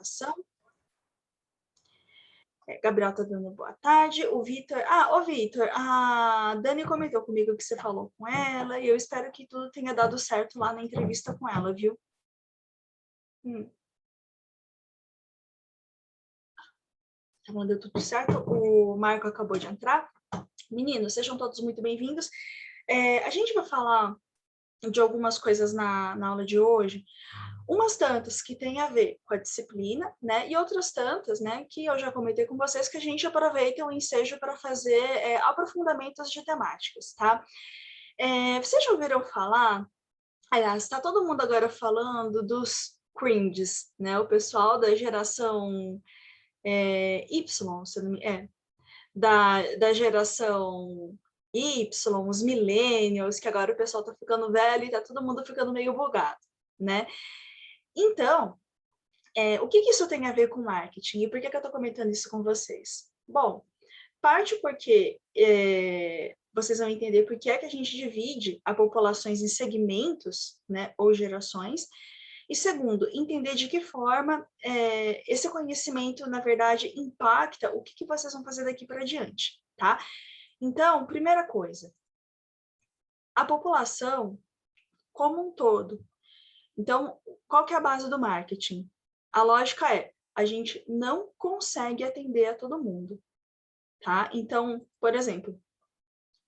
apresentação. Gabriel está dando boa tarde. O Vitor... ô Vitor, a Dani comentou comigo que você falou com ela e eu espero que tudo tenha dado certo lá na entrevista com ela, viu? Tá mandando tudo certo. O Marco acabou de entrar. Meninos, sejam todos muito bem-vindos. A gente vai falar de algumas coisas na aula de hoje, umas tantas que tem a ver com a disciplina, né, e outras tantas, né, que eu já comentei com vocês, que a gente aproveita o ensejo para fazer aprofundamentos de temáticas, tá? Vocês já ouviram falar, aliás, está todo mundo agora falando dos cringes, né, o pessoal da geração Y, se não me... da geração Y, os millennials, que agora o pessoal tá ficando velho e tá todo mundo ficando meio bugado, né? Então, o que isso tem a ver com marketing? E por que eu tô comentando isso com vocês? Bom, parte porque vocês vão entender por que é que a gente divide a populações em segmentos, né, ou gerações, e segundo, entender de que forma esse conhecimento, na verdade, impacta o que vocês vão fazer daqui para diante, tá? Então, primeira coisa, a população como um todo. Então, qual que é a base do marketing? A lógica é, a gente não consegue atender a todo mundo, tá? Então, por exemplo,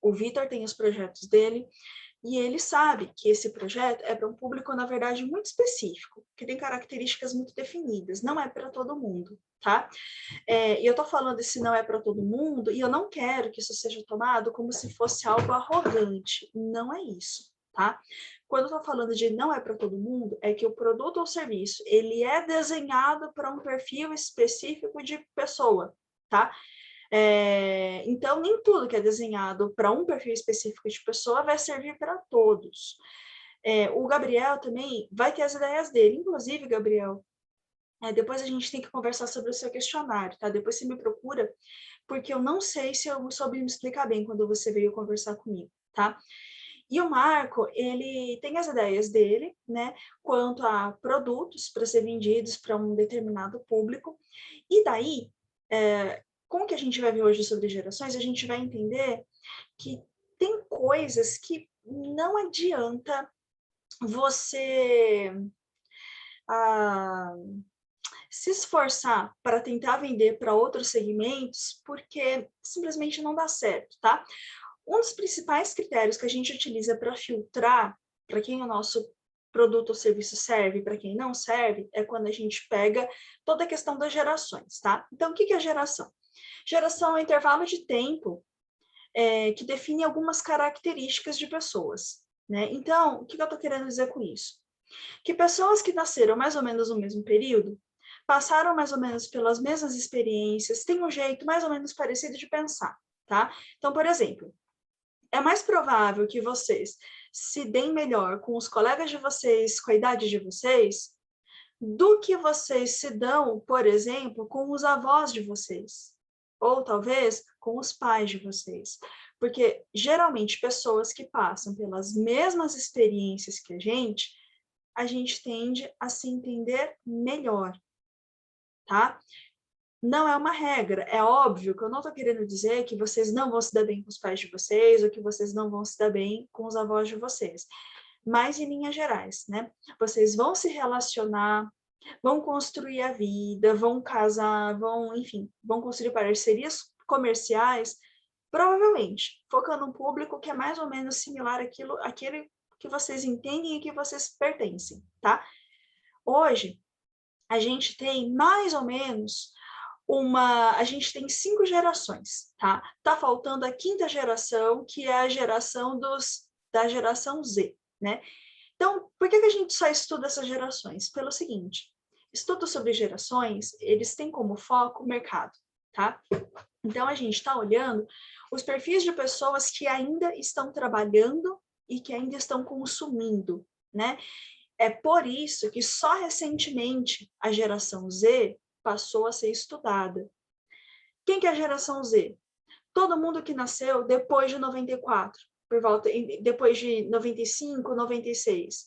o Vitor tem os projetos dele, e ele sabe que esse projeto é para um público, na verdade, muito específico, que tem características muito definidas, não é para todo mundo, tá? E eu estou falando esse não é para todo mundo, e eu não quero que isso seja tomado como se fosse algo arrogante, não é isso, tá? Quando eu estou falando de não é para todo mundo, é que o produto ou serviço, ele é desenhado para um perfil específico de pessoa, tá? Então, nem tudo que é desenhado para um perfil específico de pessoa vai servir para todos. O Gabriel também vai ter as ideias dele. Inclusive, Gabriel, depois a gente tem que conversar sobre o seu questionário, tá? Depois você me procura, porque eu não sei se eu soube me explicar bem quando você veio conversar comigo, tá? E o Marco, ele tem as ideias dele, né, quanto a produtos para ser vendidos para um determinado público, e daí, com o que a gente vai ver hoje sobre gerações, a gente vai entender que tem coisas que não adianta você se esforçar para tentar vender para outros segmentos, porque simplesmente não dá certo, tá? Um dos principais critérios que a gente utiliza para filtrar para quem o nosso produto ou serviço serve, para quem não serve, é quando a gente pega toda a questão das gerações, tá? Então, o que é geração? Geração é um intervalo de tempo que define algumas características de pessoas, né? Então, o que eu estou querendo dizer com isso? Que pessoas que nasceram mais ou menos no mesmo período, passaram mais ou menos pelas mesmas experiências, têm um jeito mais ou menos parecido de pensar, tá? Então, por exemplo, é mais provável que vocês se deem melhor com os colegas de vocês, com a idade de vocês, do que vocês se dão, por exemplo, com os avós de vocês, ou talvez com os pais de vocês. Porque, geralmente, pessoas que passam pelas mesmas experiências que a gente tende a se entender melhor, tá? Não é uma regra, é óbvio que eu não estou querendo dizer que vocês não vão se dar bem com os pais de vocês ou que vocês não vão se dar bem com os avós de vocês, mas em linhas gerais, né? Vocês vão se relacionar, vão construir a vida, vão casar, enfim, vão construir parcerias comerciais, provavelmente, focando um público que é mais ou menos similar àquele que vocês entendem e que vocês pertencem, tá? Hoje, a gente tem mais ou menos a gente tem 5 gerações, tá? Tá faltando a 5ª geração, que é a geração da geração Z, né? Então, por que a gente só estuda essas gerações? Pelo seguinte, estudos sobre gerações, eles têm como foco o mercado, tá? Então, a gente está olhando os perfis de pessoas que ainda estão trabalhando e que ainda estão consumindo, né? É por isso que só recentemente a geração Z passou a ser estudada. Quem que é a geração Z? Todo mundo que nasceu depois de 94, depois de 95, 96.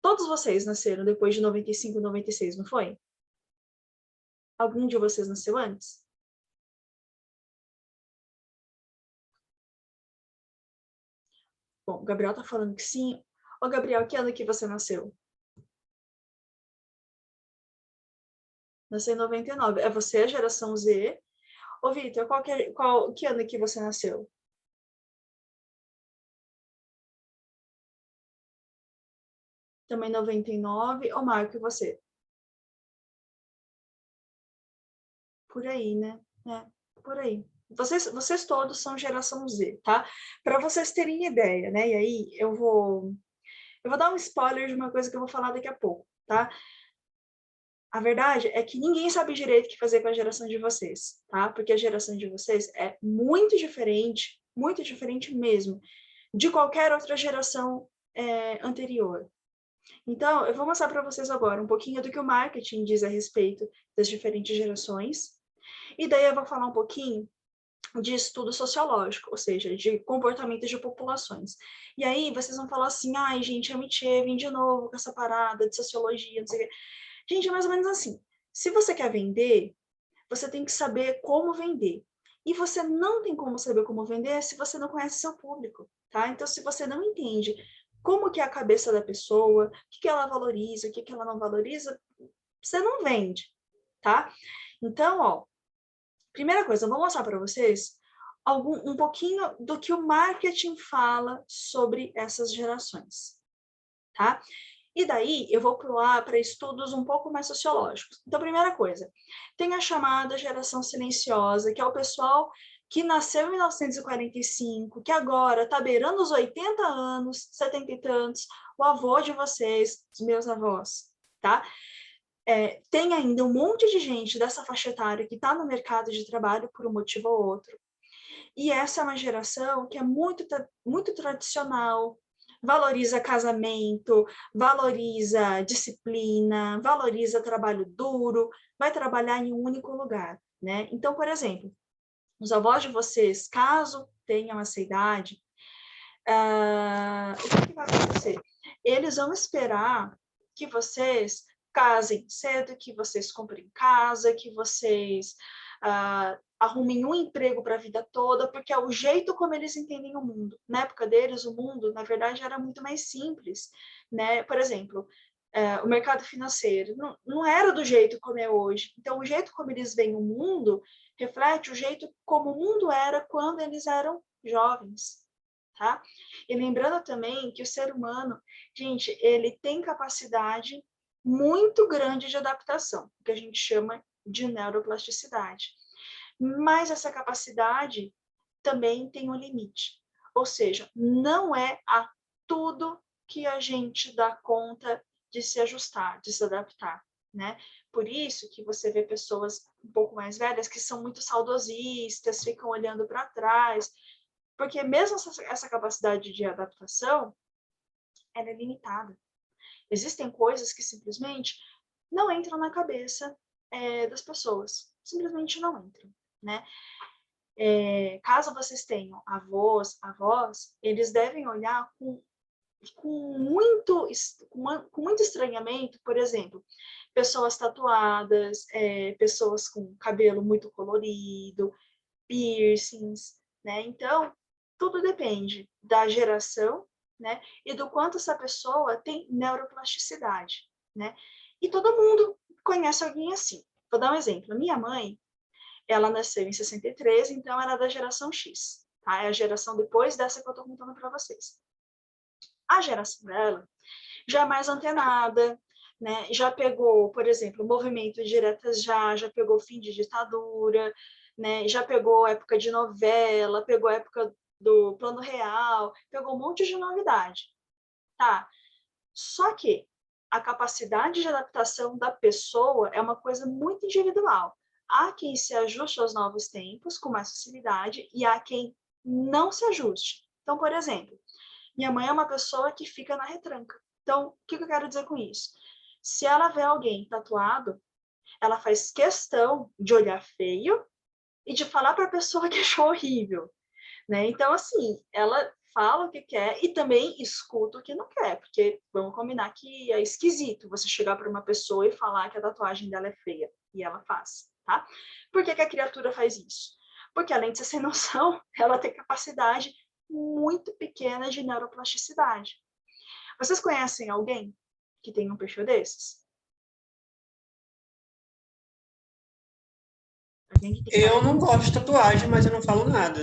Todos vocês nasceram depois de 95, 96, não foi? Algum de vocês nasceu antes? Bom, o Gabriel tá falando que sim. Ô, Gabriel, que ano que você nasceu? Nasceu em 99. É você a geração Z? Ô, Vitor, que ano que você nasceu? Também 99. Ô, Marco, e você? Por aí, né? É, por aí. Vocês todos são geração Z, tá? Para vocês terem ideia, né? E aí eu vou dar um spoiler de uma coisa que eu vou falar daqui a pouco, tá? A verdade é que ninguém sabe direito o que fazer com a geração de vocês, tá? Porque a geração de vocês é muito diferente mesmo, de qualquer outra geração anterior. Então, eu vou mostrar para vocês agora um pouquinho do que o marketing diz a respeito das diferentes gerações, e daí eu vou falar um pouquinho de estudo sociológico, ou seja, de comportamentos de populações. E aí vocês vão falar assim, ai, gente, a Michê vem de novo com essa parada de sociologia, não sei o quê. Gente, é mais ou menos assim. Se você quer vender, você tem que saber como vender. E você não tem como saber como vender se você não conhece seu público, tá? Então, se você não entende como que é a cabeça da pessoa, o que ela valoriza, o que ela não valoriza, você não vende, tá? Então, ó, primeira coisa, eu vou mostrar para vocês um pouquinho do que o marketing fala sobre essas gerações, tá? E daí eu vou pular para estudos um pouco mais sociológicos. Então, primeira coisa, tem a chamada geração silenciosa, que é o pessoal que nasceu em 1945, que agora está beirando os 80 anos, 70 e tantos, o avô de vocês, os meus avós, tá? Tem ainda um monte de gente dessa faixa etária que está no mercado de trabalho por um motivo ou outro. E essa é uma geração que é muito tradicional, valoriza casamento, valoriza disciplina, valoriza trabalho duro, vai trabalhar em um único lugar, né? Então, por exemplo, os avós de vocês, caso tenham essa idade, o que vai acontecer? Eles vão esperar que vocês casem cedo, que vocês comprem casa, que vocês arrumem um emprego para a vida toda, porque é o jeito como eles entendem o mundo. Na época deles, o mundo, na verdade, era muito mais simples, né? Por exemplo, o mercado financeiro não era do jeito como é hoje. Então, o jeito como eles veem o mundo reflete o jeito como o mundo era quando eles eram jovens, tá? E lembrando também que o ser humano, gente, ele tem capacidade muito grande de adaptação, que a gente chama de neuroplasticidade. Mas essa capacidade também tem um limite. Ou seja, não é a tudo que a gente dá conta de se ajustar, de se adaptar, né? Por isso que você vê pessoas um pouco mais velhas que são muito saudosistas, ficam olhando para trás, porque mesmo essa capacidade de adaptação, ela é limitada. Existem coisas que simplesmente não entram na cabeça das pessoas. Simplesmente não entram, né? Caso vocês tenham avós, avós, eles devem olhar com muito, com muito estranhamento, por exemplo, pessoas tatuadas, pessoas com cabelo muito colorido, piercings, né? Então, tudo depende da geração, né? E do quanto essa pessoa tem neuroplasticidade, né? E todo mundo conhece alguém assim. Vou dar um exemplo. Minha mãe, ela nasceu em 63, então ela é da geração X, tá? É a geração depois dessa que eu tô contando para vocês. A geração dela já é mais antenada, né? Já pegou, por exemplo, o movimento Diretas Já pegou fim de ditadura, né? Já pegou época de novela, pegou época do Plano Real, pegou um monte de novidade, tá? Só que a capacidade de adaptação da pessoa é uma coisa muito individual. Há quem se ajuste aos novos tempos com mais facilidade e há quem não se ajuste. Então, por exemplo, minha mãe é uma pessoa que fica na retranca. Então, o que eu quero dizer com isso? Se ela vê alguém tatuado, ela faz questão de olhar feio e de falar para a pessoa que achou horrível, né? Então, assim, ela fala o que quer e também escuta o que não quer, porque vamos combinar que é esquisito você chegar para uma pessoa e falar que a tatuagem dela é feia, e ela faz, tá? Por que que a criatura faz isso? Porque além de ser sem noção, ela tem capacidade muito pequena de neuroplasticidade. Vocês conhecem alguém que tem um perfil desses? Alguém que tem Eu não gosto de tatuagem, mas eu não falo nada.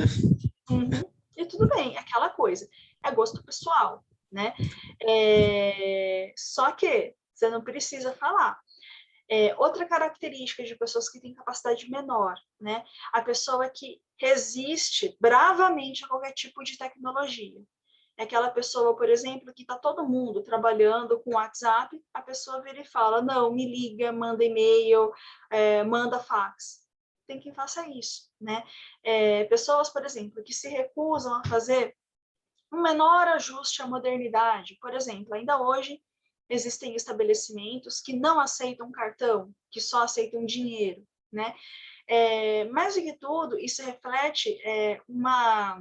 Uhum. E tudo bem, aquela coisa. É gosto pessoal, né? Só que você não precisa falar. Outra característica de pessoas que têm capacidade menor, né? A pessoa que resiste bravamente a qualquer tipo de tecnologia. É aquela pessoa, por exemplo, que está todo mundo trabalhando com WhatsApp, a pessoa vira e fala, não, me liga, manda e-mail, manda fax. Tem quem faça isso, né? Pessoas, por exemplo, que se recusam a fazer um menor ajuste à modernidade. Por exemplo, ainda hoje existem estabelecimentos que não aceitam cartão, que só aceitam dinheiro, né? Mais do que tudo, isso reflete uma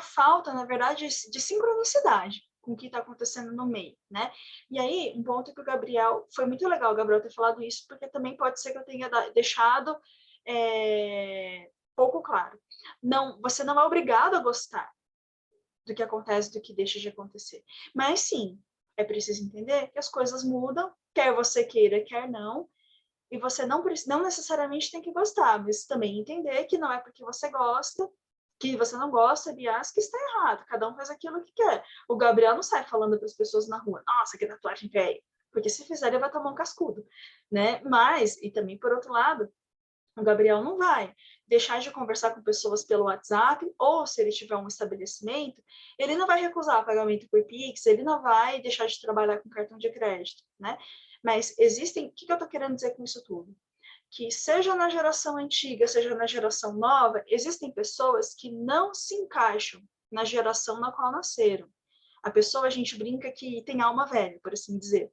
falta, na verdade, de sincronicidade com o que está acontecendo no meio, né? E aí, um ponto que o Gabriel, foi muito legal o Gabriel ter falado isso, porque também pode ser que eu tenha deixado pouco claro. Não, você não é obrigado a gostar do que acontece, do que deixa de acontecer. Mas sim, é preciso entender que as coisas mudam, quer você queira, quer não, e você não necessariamente tem que gostar, mas também entender que não é porque você gosta, que você não gosta, aliás, que está errado. Cada um faz aquilo que quer. O Gabriel não sai falando para as pessoas na rua, nossa, que tatuagem feia. Porque se fizer, ele vai tomar um cascudo, né? Mas, e também por outro lado, o Gabriel não vai deixar de conversar com pessoas pelo WhatsApp, ou se ele tiver um estabelecimento, ele não vai recusar pagamento por Pix, ele não vai deixar de trabalhar com cartão de crédito, né? Mas existem, o que eu estou querendo dizer com isso tudo? Que seja na geração antiga, seja na geração nova, existem pessoas que não se encaixam na geração na qual nasceram. A pessoa, a gente brinca que tem alma velha, por assim dizer,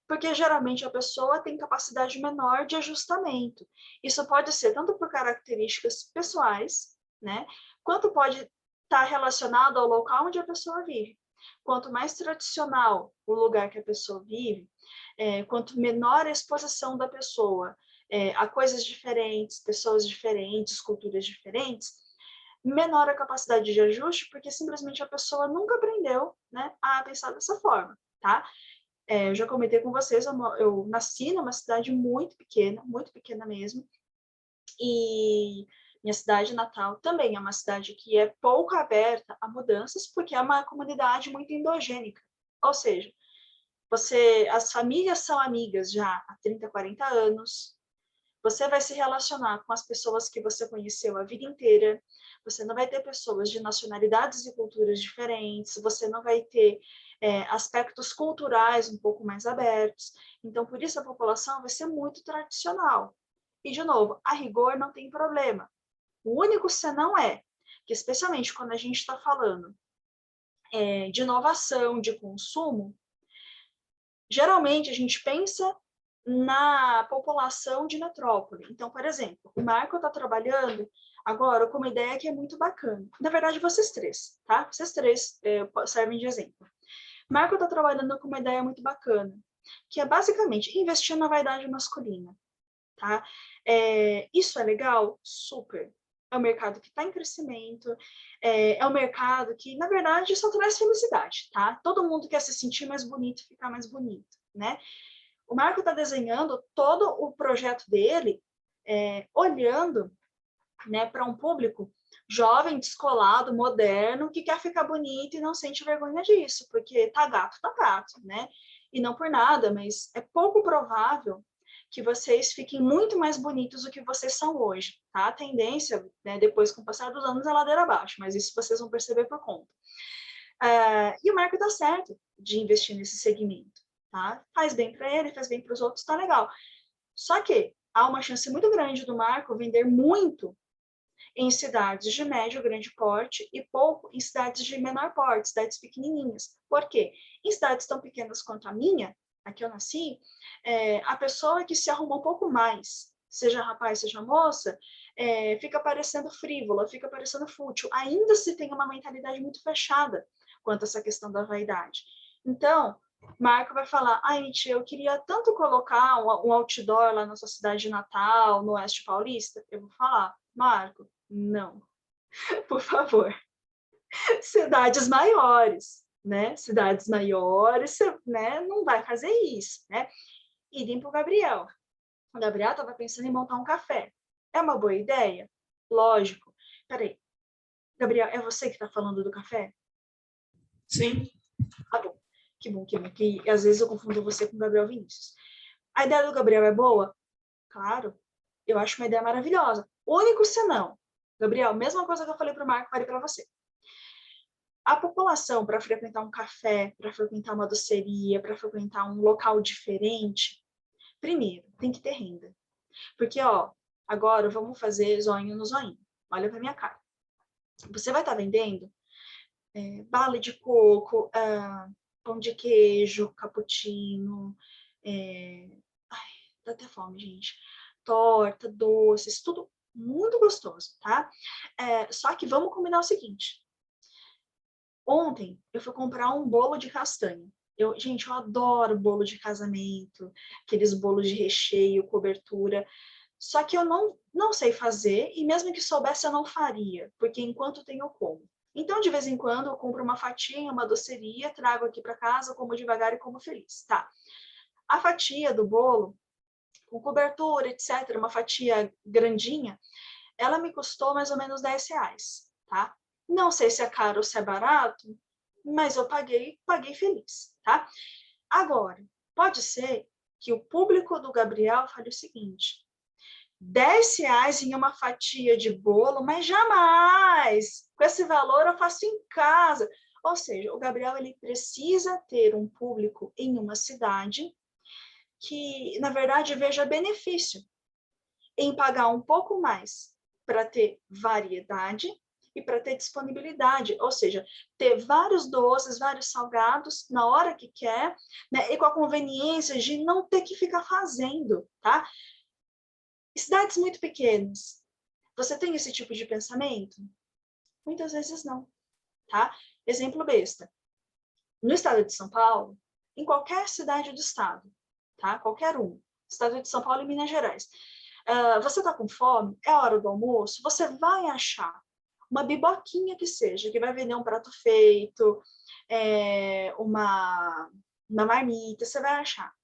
porque geralmente a pessoa tem capacidade menor de ajustamento. Isso pode ser tanto por características pessoais, né, quanto pode estar relacionado ao local onde a pessoa vive. Quanto mais tradicional o lugar que a pessoa vive, quanto menor a exposição da pessoa a coisas diferentes, pessoas diferentes, culturas diferentes, menor a capacidade de ajuste, porque simplesmente a pessoa nunca aprendeu, né, a pensar dessa forma, tá? Eu já comentei com vocês, eu nasci numa cidade muito pequena mesmo, e minha cidade natal também é uma cidade que é pouco aberta a mudanças, porque é uma comunidade muito endogênica, ou seja, as famílias são amigas já há 30, 40 anos, você vai se relacionar com as pessoas que você conheceu a vida inteira, você não vai ter pessoas de nacionalidades e culturas diferentes, você não vai ter aspectos culturais um pouco mais abertos. Então, por isso, a população vai ser muito tradicional. E, de novo, a rigor não tem problema. O único senão é que, especialmente quando a gente está falando de inovação, de consumo, geralmente a gente pensa na população de metrópole. Então, por exemplo, o Marco está trabalhando agora com uma ideia que é muito bacana. Na verdade, vocês três, tá? Vocês três servem de exemplo. O Marco está trabalhando com uma ideia muito bacana, que é basicamente investir na vaidade masculina, tá? Isso é legal? Super. É um mercado que está em crescimento, um mercado que, na verdade, só traz felicidade, tá? Todo mundo quer se sentir mais bonito, ficar mais bonito, né? O Marco está desenhando todo o projeto dele olhando, né, para um público jovem, descolado, moderno, que quer ficar bonito e não sente vergonha disso, porque tá gato, né? E não por nada, mas é pouco provável que vocês fiquem muito mais bonitos do que vocês são hoje, tá? A tendência, né, depois, com o passar dos anos, é ladeira abaixo, mas isso vocês vão perceber por conta. E o Marco está certo de investir nesse segmento, tá? Faz bem para ele, faz bem para os outros, tá legal. Só que há uma chance muito grande do Marco vender muito em cidades de médio, grande porte e pouco em cidades de menor porte, cidades pequenininhas. Por quê? Em cidades tão pequenas quanto a minha, aqui eu nasci, a pessoa que se arruma um pouco mais, seja rapaz, seja moça, fica parecendo frívola, fica parecendo fútil. Ainda se tem uma mentalidade muito fechada quanto a essa questão da vaidade. Então, Marco vai falar, ai, tia, eu queria tanto colocar um outdoor lá na sua cidade de Natal, no Oeste Paulista. Eu vou falar, Marco, não, por favor. Cidades maiores, né? Cidades maiores, você, né, não vai fazer isso, né? Idem para o Gabriel. O Gabriel estava pensando em montar um café. É uma boa ideia? Lógico. Peraí, Gabriel, é você que está falando do café? Sim. Tá bom. Que bom, que bom. Que às vezes eu confundo você com o Gabriel Vinícius. A ideia do Gabriel é boa? Claro. Eu acho uma ideia maravilhosa. O único senão, Gabriel, mesma coisa que eu falei para o Marco, falei para você. A população, para frequentar um café, para frequentar uma doceria, para frequentar um local diferente, primeiro, tem que ter renda. Porque, ó, agora vamos fazer zoinho no zoinho. Olha para minha cara. Você vai estar vendendo bala de coco, pão de queijo, cappuccino, ai, dá até fome, gente. Torta, doces, tudo muito gostoso, tá? Só que vamos combinar o seguinte. Ontem eu fui comprar um bolo de castanha. Gente, eu adoro bolo de casamento, aqueles bolos de recheio, cobertura. Só que eu não sei fazer, e mesmo que soubesse, eu não faria, porque enquanto tenho, eu como. Então, de vez em quando, eu compro uma fatia, uma doceria, trago aqui para casa, como devagar e como feliz, tá? A fatia do bolo, com cobertura, etc., uma fatia grandinha, ela me custou mais ou menos R$ 10, tá? Não sei se é caro ou se é barato, mas eu paguei feliz, tá? Agora, pode ser que o público do Gabriel fale o seguinte: R$ 10 em uma fatia de bolo, mas jamais! Com esse valor eu faço em casa. Ou seja, o Gabriel ele precisa ter um público em uma cidade que, na verdade, veja benefício em pagar um pouco mais para ter variedade e para ter disponibilidade, ou seja, ter vários doces, vários salgados na hora que quer, né, e com a conveniência de não ter que ficar fazendo, tá? Cidades muito pequenas, você tem esse tipo de pensamento? Muitas vezes não, tá? Exemplo besta. No estado de São Paulo, em qualquer cidade do estado, tá? Qualquer um, estado de São Paulo e Minas Gerais. Você está com fome? É hora do almoço? Você vai achar uma biboquinha que seja, que vai vender um prato feito, uma marmita, você vai achar.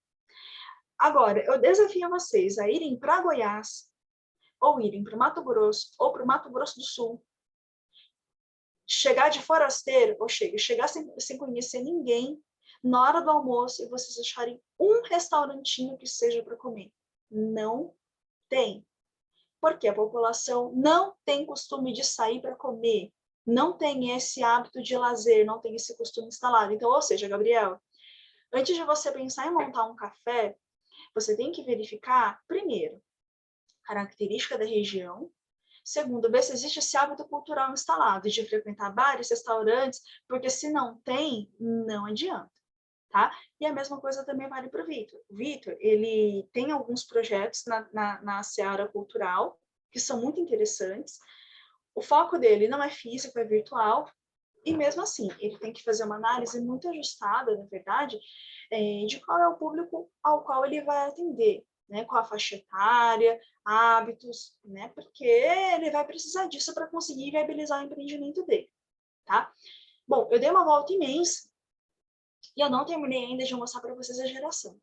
Agora, eu desafio vocês a irem para Goiás, ou irem para o Mato Grosso, ou para o Mato Grosso do Sul, chegar de forasteiro, ou chegar sem conhecer ninguém, na hora do almoço, e vocês acharem um restaurantinho que seja para comer. Não tem. Porque a população não tem costume de sair para comer, não tem esse hábito de lazer, não tem esse costume instalado. Então, ou seja, Gabriel, antes de você pensar em montar um café, você tem que verificar, primeiro, característica da região. Segundo, ver se existe esse hábito cultural instalado de frequentar bares, restaurantes, porque se não tem, não adianta, tá? E a mesma coisa também vale para o Vitor. O Vitor, ele tem alguns projetos na seara cultural que são muito interessantes. O foco dele não é físico, é virtual, e mesmo assim, ele tem que fazer uma análise muito ajustada, na verdade, de qual é o público ao qual ele vai atender, né? Qual a faixa etária, hábitos, né? Porque ele vai precisar disso para conseguir viabilizar o empreendimento dele, tá? Bom, eu dei uma volta imensa e eu não terminei ainda de mostrar para vocês a geração.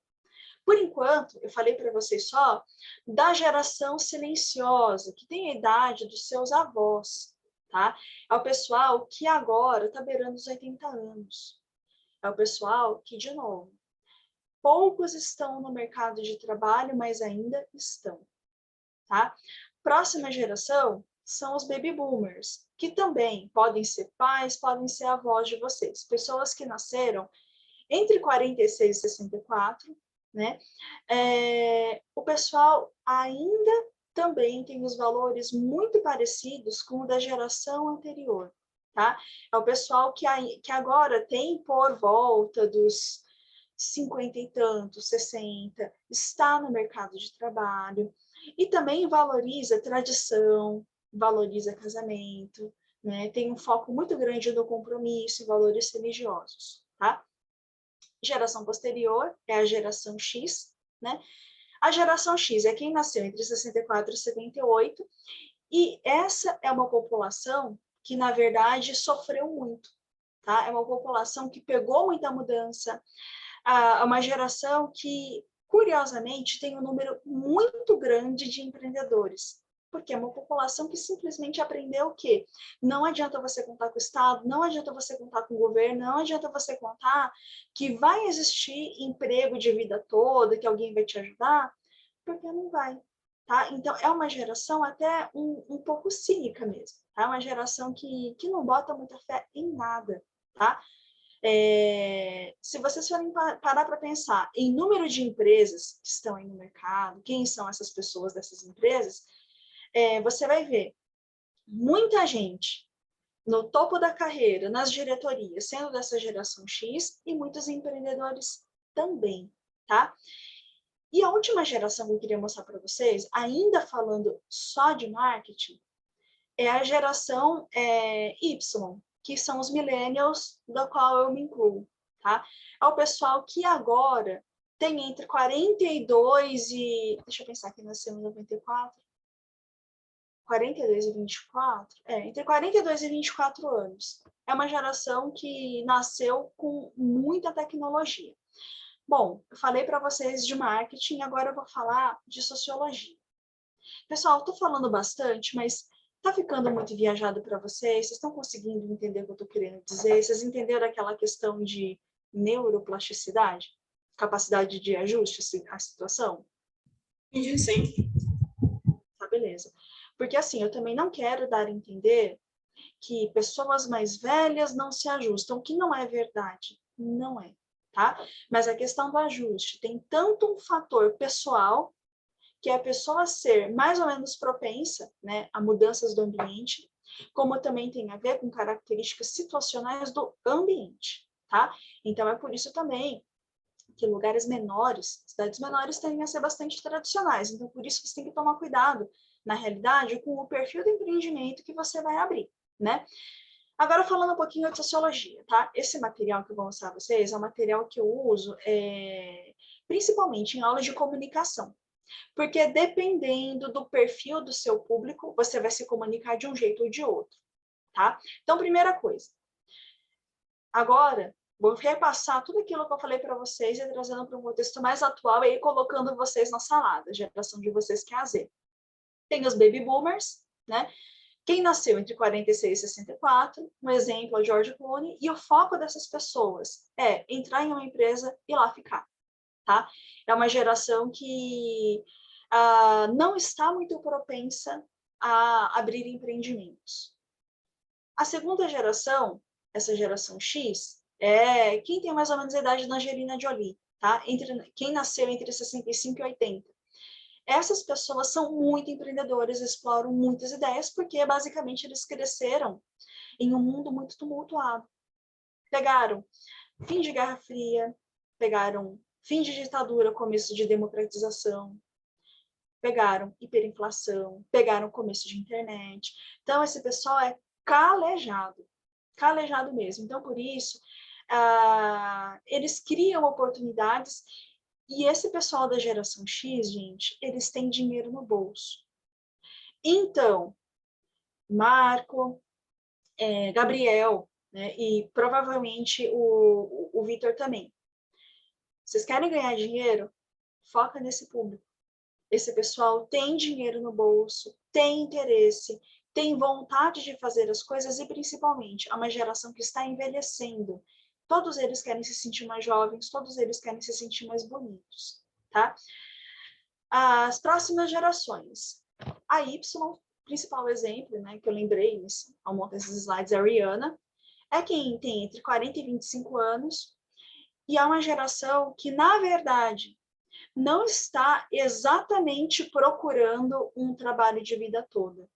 Por enquanto, eu falei para vocês só da geração silenciosa, que tem a idade dos seus avós, tá? É o pessoal que agora está beirando os 80 anos. É o pessoal que, de novo, poucos estão no mercado de trabalho, mas ainda estão, tá? Próxima geração são os baby boomers, que também podem ser pais, podem ser avós de vocês. Pessoas que nasceram entre 46 e 64, né? O pessoal ainda também tem os valores muito parecidos com o da geração anterior, tá? É o pessoal que agora tem por volta dos 50 e tantos, 60, está no mercado de trabalho e também valoriza tradição, valoriza casamento, né? Tem um foco muito grande no compromisso e valores religiosos, tá? Geração posterior é a geração X, né? A geração X é quem nasceu entre 64 e 78, e essa é uma população que, na verdade, sofreu muito, tá? É uma população que pegou muita mudança, uma geração que, curiosamente, tem um número muito grande de empreendedores, porque é uma população que simplesmente aprendeu que não adianta você contar com o Estado, não adianta você contar com o governo, não adianta você contar que vai existir emprego de vida toda, que alguém vai te ajudar, porque não vai. Tá? Então, é uma geração até um pouco cínica mesmo. Tá? Uma geração que não bota muita fé em nada. Tá? Se vocês forem parar para pensar em número de empresas que estão aí no mercado, quem são essas pessoas dessas empresas, você vai ver muita gente no topo da carreira, nas diretorias, sendo dessa geração X, e muitos empreendedores também, tá? E a última geração que eu queria mostrar para vocês, ainda falando só de marketing, é a geração Y, que são os millennials, da qual eu me incluo, tá? É o pessoal que agora tem entre 42 e... Deixa eu pensar, que nasceu em 94. 42 e 24? Entre 42 e 24 anos. É uma geração que nasceu com muita tecnologia. Bom, eu falei para vocês de marketing, agora eu vou falar de sociologia. Pessoal, estou falando bastante, mas está ficando muito viajado para vocês? Vocês estão conseguindo entender o que eu estou querendo dizer? Vocês entenderam aquela questão de neuroplasticidade? Capacidade de ajuste à situação? Entendi, sim. Tá, beleza. Porque assim, eu também não quero dar a entender que pessoas mais velhas não se ajustam, que não é verdade. Não é, tá? Mas a questão do ajuste tem tanto um fator pessoal, que é a pessoa ser mais ou menos propensa, né, a mudanças do ambiente, como também tem a ver com características situacionais do ambiente, tá? Então, é por isso também que lugares menores, cidades menores, tendem a ser bastante tradicionais. Então, por isso você tem que tomar cuidado, na realidade, com o perfil do empreendimento que você vai abrir, né? Agora, falando um pouquinho de sociologia, tá? Esse material que eu vou mostrar a vocês é um material que eu uso principalmente em aulas de comunicação. Porque dependendo do perfil do seu público, você vai se comunicar de um jeito ou de outro, tá? Então, primeira coisa. Agora, vou repassar tudo aquilo que eu falei para vocês e trazendo para um contexto mais atual e aí colocando vocês na salada, a geração de vocês que é a Z. Tem os baby boomers, né? Quem nasceu entre 46 e 64, um exemplo é o George Clooney, e o foco dessas pessoas é entrar em uma empresa e lá ficar, tá? É uma geração que não está muito propensa a abrir empreendimentos. A segunda geração, essa geração X, é quem tem mais ou menos a idade da Angelina Jolie, tá? Quem nasceu entre 65 e 80. Essas pessoas são muito empreendedoras, exploram muitas ideias, porque basicamente eles cresceram em um mundo muito tumultuado. Pegaram fim de Guerra Fria, pegaram fim de ditadura, começo de democratização, pegaram hiperinflação, pegaram começo de internet. Então, esse pessoal é calejado mesmo. Então, por isso, eles criam oportunidades e esse pessoal da geração X, gente, eles têm dinheiro no bolso. Então, Marco, Gabriel, né, e provavelmente o Vitor também. Vocês querem ganhar dinheiro? Foca nesse público. Esse pessoal tem dinheiro no bolso, tem interesse, tem vontade de fazer as coisas e, principalmente, é uma geração que está envelhecendo. Todos eles querem se sentir mais jovens, todos eles querem se sentir mais bonitos, tá? As próximas gerações. A Y, principal exemplo, né, que eu lembrei ao montar esses slides, é a Rihanna, é quem tem entre 40 e 25 anos, e é uma geração que, na verdade, não está exatamente procurando um trabalho de vida toda.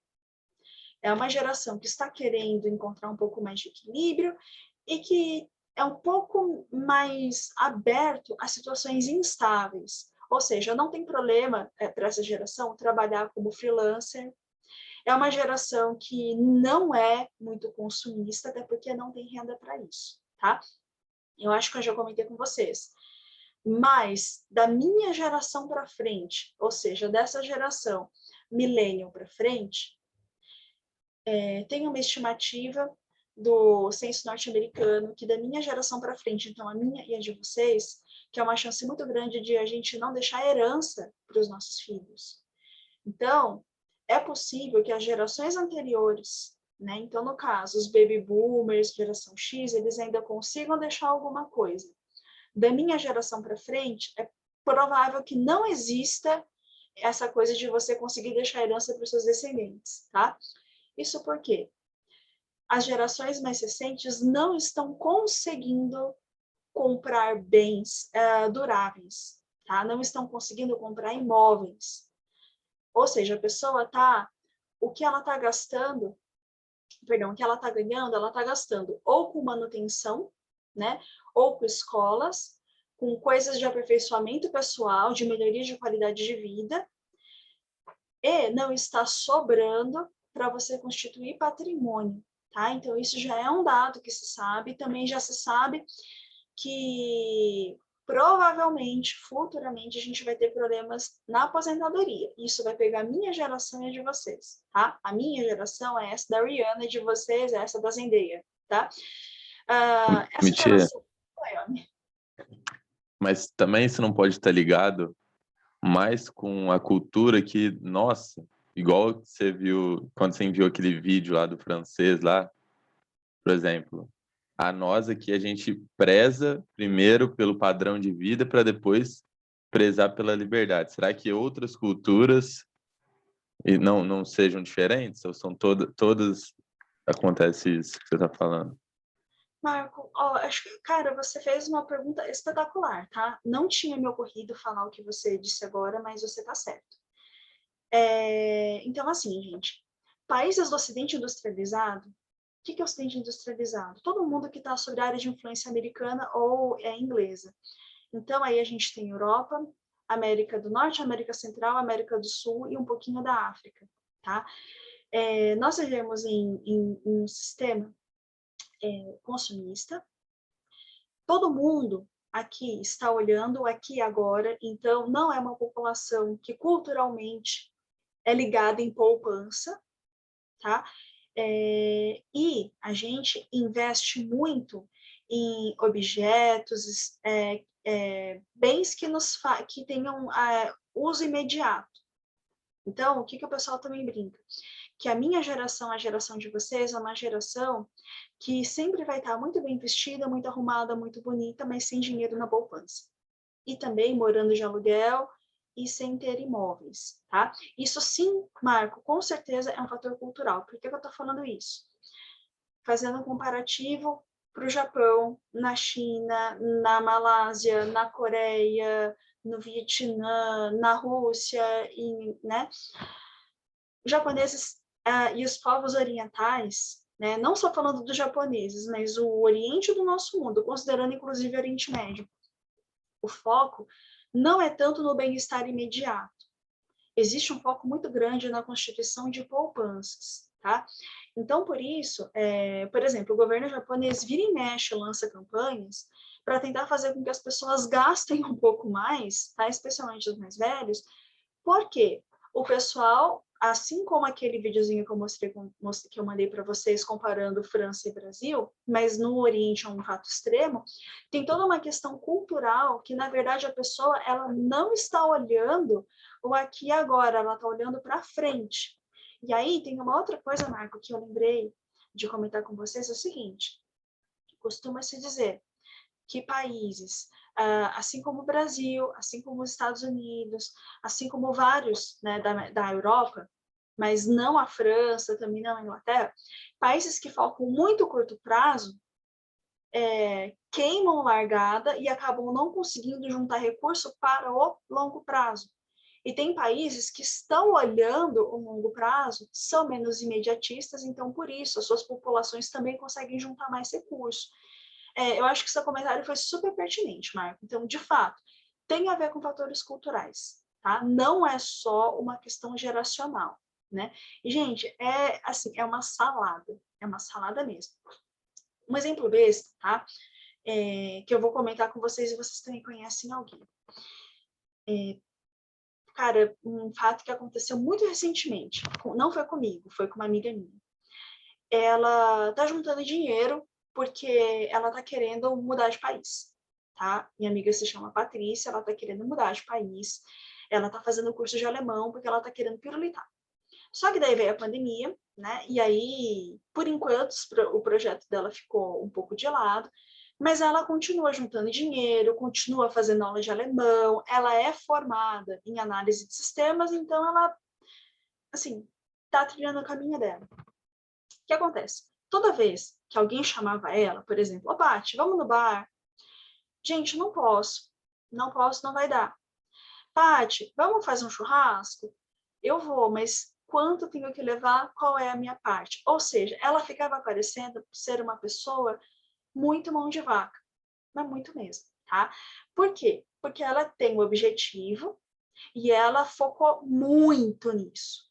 É uma geração que está querendo encontrar um pouco mais de equilíbrio e que é um pouco mais aberto a situações instáveis. Ou seja, não tem problema para essa geração trabalhar como freelancer. É uma geração que não é muito consumista, até porque não tem renda para isso, tá? Eu acho que eu já comentei com vocês. Mas da minha geração para frente, ou seja, dessa geração millennial para frente, tem uma estimativa do censo norte-americano que da minha geração para frente, então a minha e a de vocês, que é uma chance muito grande de a gente não deixar herança para os nossos filhos. Então, é possível que as gerações anteriores, né, então no caso, os baby boomers, geração X, eles ainda consigam deixar alguma coisa. Da minha geração para frente, é provável que não exista essa coisa de você conseguir deixar herança para os seus descendentes, tá? Isso porque as gerações mais recentes não estão conseguindo comprar bens duráveis, tá? Não estão conseguindo comprar imóveis. Ou seja, a pessoa o que ela está gastando, o que ela está ganhando, ela está gastando ou com manutenção, né? Ou com escolas, com coisas de aperfeiçoamento pessoal, de melhoria de qualidade de vida, e não está sobrando para você constituir patrimônio, tá? Então, isso já é um dado que se sabe, também já se sabe que provavelmente, futuramente, a gente vai ter problemas na aposentadoria. Isso vai pegar a minha geração e a de vocês, tá? A minha geração é essa da Rihanna, e de vocês é essa da Zendaya, tá? Essa Mentira. geração... Mas também isso não pode estar ligado mais com a cultura que, nossa, igual você viu quando você enviou aquele vídeo lá do francês lá, por exemplo, a nós aqui a gente preza primeiro pelo padrão de vida para depois prezar pela liberdade. Será que outras culturas e não sejam diferentes? Ou são todas acontece isso que você está falando? Marco, acho que, cara, você fez uma pergunta espetacular, tá? Não tinha me ocorrido falar o que você disse agora, mas você tá certo. Então, assim, gente, países do Ocidente industrializado, o que é Ocidente industrializado? Todo mundo que está sobre a área de influência americana ou inglesa. Então, aí a gente tem Europa, América do Norte, América Central, América do Sul e um pouquinho da África, tá? Nós vivemos em um sistema consumista. Todo mundo aqui está olhando aqui agora, então não é uma população que culturalmente é ligada em poupança, tá? E a gente investe muito em objetos, bens que tenham uso imediato. Então, o que o pessoal também brinca? Que a minha geração, a geração de vocês, é uma geração que sempre vai estar muito bem vestida, muito arrumada, muito bonita, mas sem dinheiro na poupança. E também morando de aluguel e sem ter imóveis, tá? Isso sim, Marco, com certeza é um fator cultural. Por que eu estou falando isso? Fazendo um comparativo para o Japão, na China, na Malásia, na Coreia, no Vietnã, na Rússia, né? Os japoneses e os povos orientais, né, não só falando dos japoneses, mas o Oriente do nosso mundo, considerando inclusive o Oriente Médio, o foco não é tanto no bem-estar imediato. Existe um foco muito grande na constituição de poupanças, tá? Então, por isso, por exemplo, o governo japonês vira e mexe, lança campanhas para tentar fazer com que as pessoas gastem um pouco mais, tá? Especialmente os mais velhos. Por quê? O pessoal, assim como aquele videozinho que eu mostrei, que eu mandei para vocês comparando França e Brasil, mas no Oriente é um fato extremo, tem toda uma questão cultural que, na verdade, a pessoa ela não está olhando o aqui e agora, ela está olhando para frente. E aí tem uma outra coisa, Marco, que eu lembrei de comentar com vocês, é o seguinte, costuma-se dizer que países, assim como o Brasil, assim como os Estados Unidos, assim como vários, né, da Europa, mas não a França, também não a Inglaterra, países que focam muito curto prazo, queimam largada e acabam não conseguindo juntar recurso para o longo prazo. E tem países que estão olhando o longo prazo, são menos imediatistas, então, por isso, as suas populações também conseguem juntar mais recursos. Eu acho que seu comentário foi super pertinente, Marco. Então, de fato, tem a ver com fatores culturais, tá? Não é só uma questão geracional, né? E, gente, é uma salada mesmo. Um exemplo besta, tá? que eu vou comentar com vocês e vocês também conhecem alguém. Cara, um fato que aconteceu muito recentemente, não foi comigo, foi com uma amiga minha. Ela tá juntando dinheiro porque ela tá querendo mudar de país, tá? Minha amiga se chama Patrícia, ela tá querendo mudar de país, ela tá fazendo curso de alemão porque ela tá querendo pirulitar. Só que daí veio a pandemia, né? E aí, por enquanto, o projeto dela ficou um pouco de lado, mas ela continua juntando dinheiro, continua fazendo aula de alemão, ela é formada em análise de sistemas, então ela, assim, tá trilhando o caminho dela. O que acontece? Toda vez que alguém chamava ela, por exemplo, ô Paty, vamos no bar? Gente, não posso, não vai dar. Paty, vamos fazer um churrasco? Eu vou, mas quanto tenho que levar? Qual é a minha parte? Ou seja, ela ficava parecendo ser uma pessoa muito mão de vaca, mas muito mesmo, tá? Por quê? Porque ela tem um objetivo e ela focou muito nisso.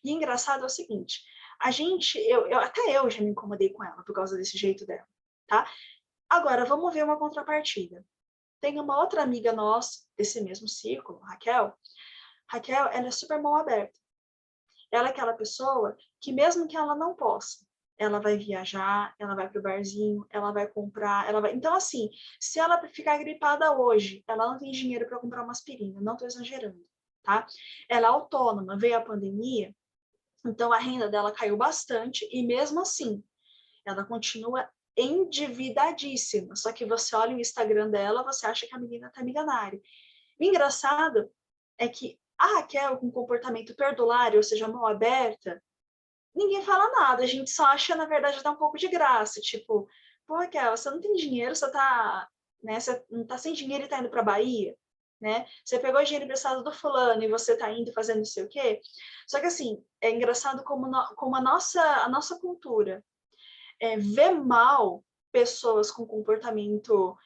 E engraçado é o seguinte, a gente, até eu já me incomodei com ela por causa desse jeito dela, tá? Agora, vamos ver uma contrapartida. Tem uma outra amiga nossa, desse mesmo círculo, Raquel. Raquel, ela é super mão aberta. Ela é aquela pessoa que mesmo que ela não possa, ela vai viajar, ela vai pro barzinho, ela vai comprar, ela vai... Então, assim, se ela ficar gripada hoje, ela não tem dinheiro para comprar uma aspirina, não estou exagerando, tá? Ela é autônoma, veio a pandemia, então a renda dela caiu bastante e mesmo assim, ela continua endividadíssima. Só que você olha o Instagram dela, você acha que a menina tá milionária. O engraçado é que a Raquel, com comportamento perdulário, ou seja, mão aberta, ninguém fala nada. A gente só acha, na verdade, dá um pouco de graça. Tipo, pô, Raquel, você não tem dinheiro, você tá, né, você não tá sem dinheiro e tá indo pra Bahia, né? Você pegou dinheiro emprestado do fulano e você tá indo fazendo não sei o quê. Só que, assim, é engraçado como a nossa cultura vê mal pessoas com comportamento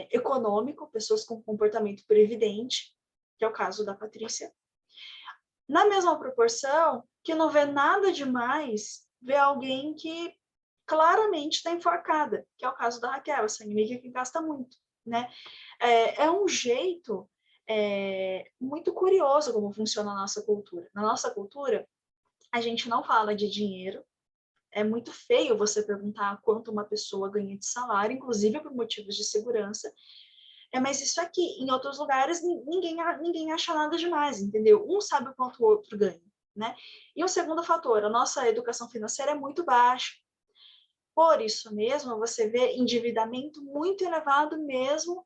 econômico, pessoas com comportamento previdente, que é o caso da Patrícia, na mesma proporção que não vê nada demais ver alguém que claramente está enforcada, que é o caso da Raquel, essa inimiga que gasta muito, né? É um jeito muito curioso como funciona a nossa cultura. Na nossa cultura, a gente não fala de dinheiro, é muito feio você perguntar quanto uma pessoa ganha de salário, inclusive por motivos de segurança. Mas isso aqui, em outros lugares, ninguém acha nada demais, entendeu? Um sabe o quanto o outro ganha, né? E o segundo fator, a nossa educação financeira é muito baixa. Por isso mesmo, você vê endividamento muito elevado mesmo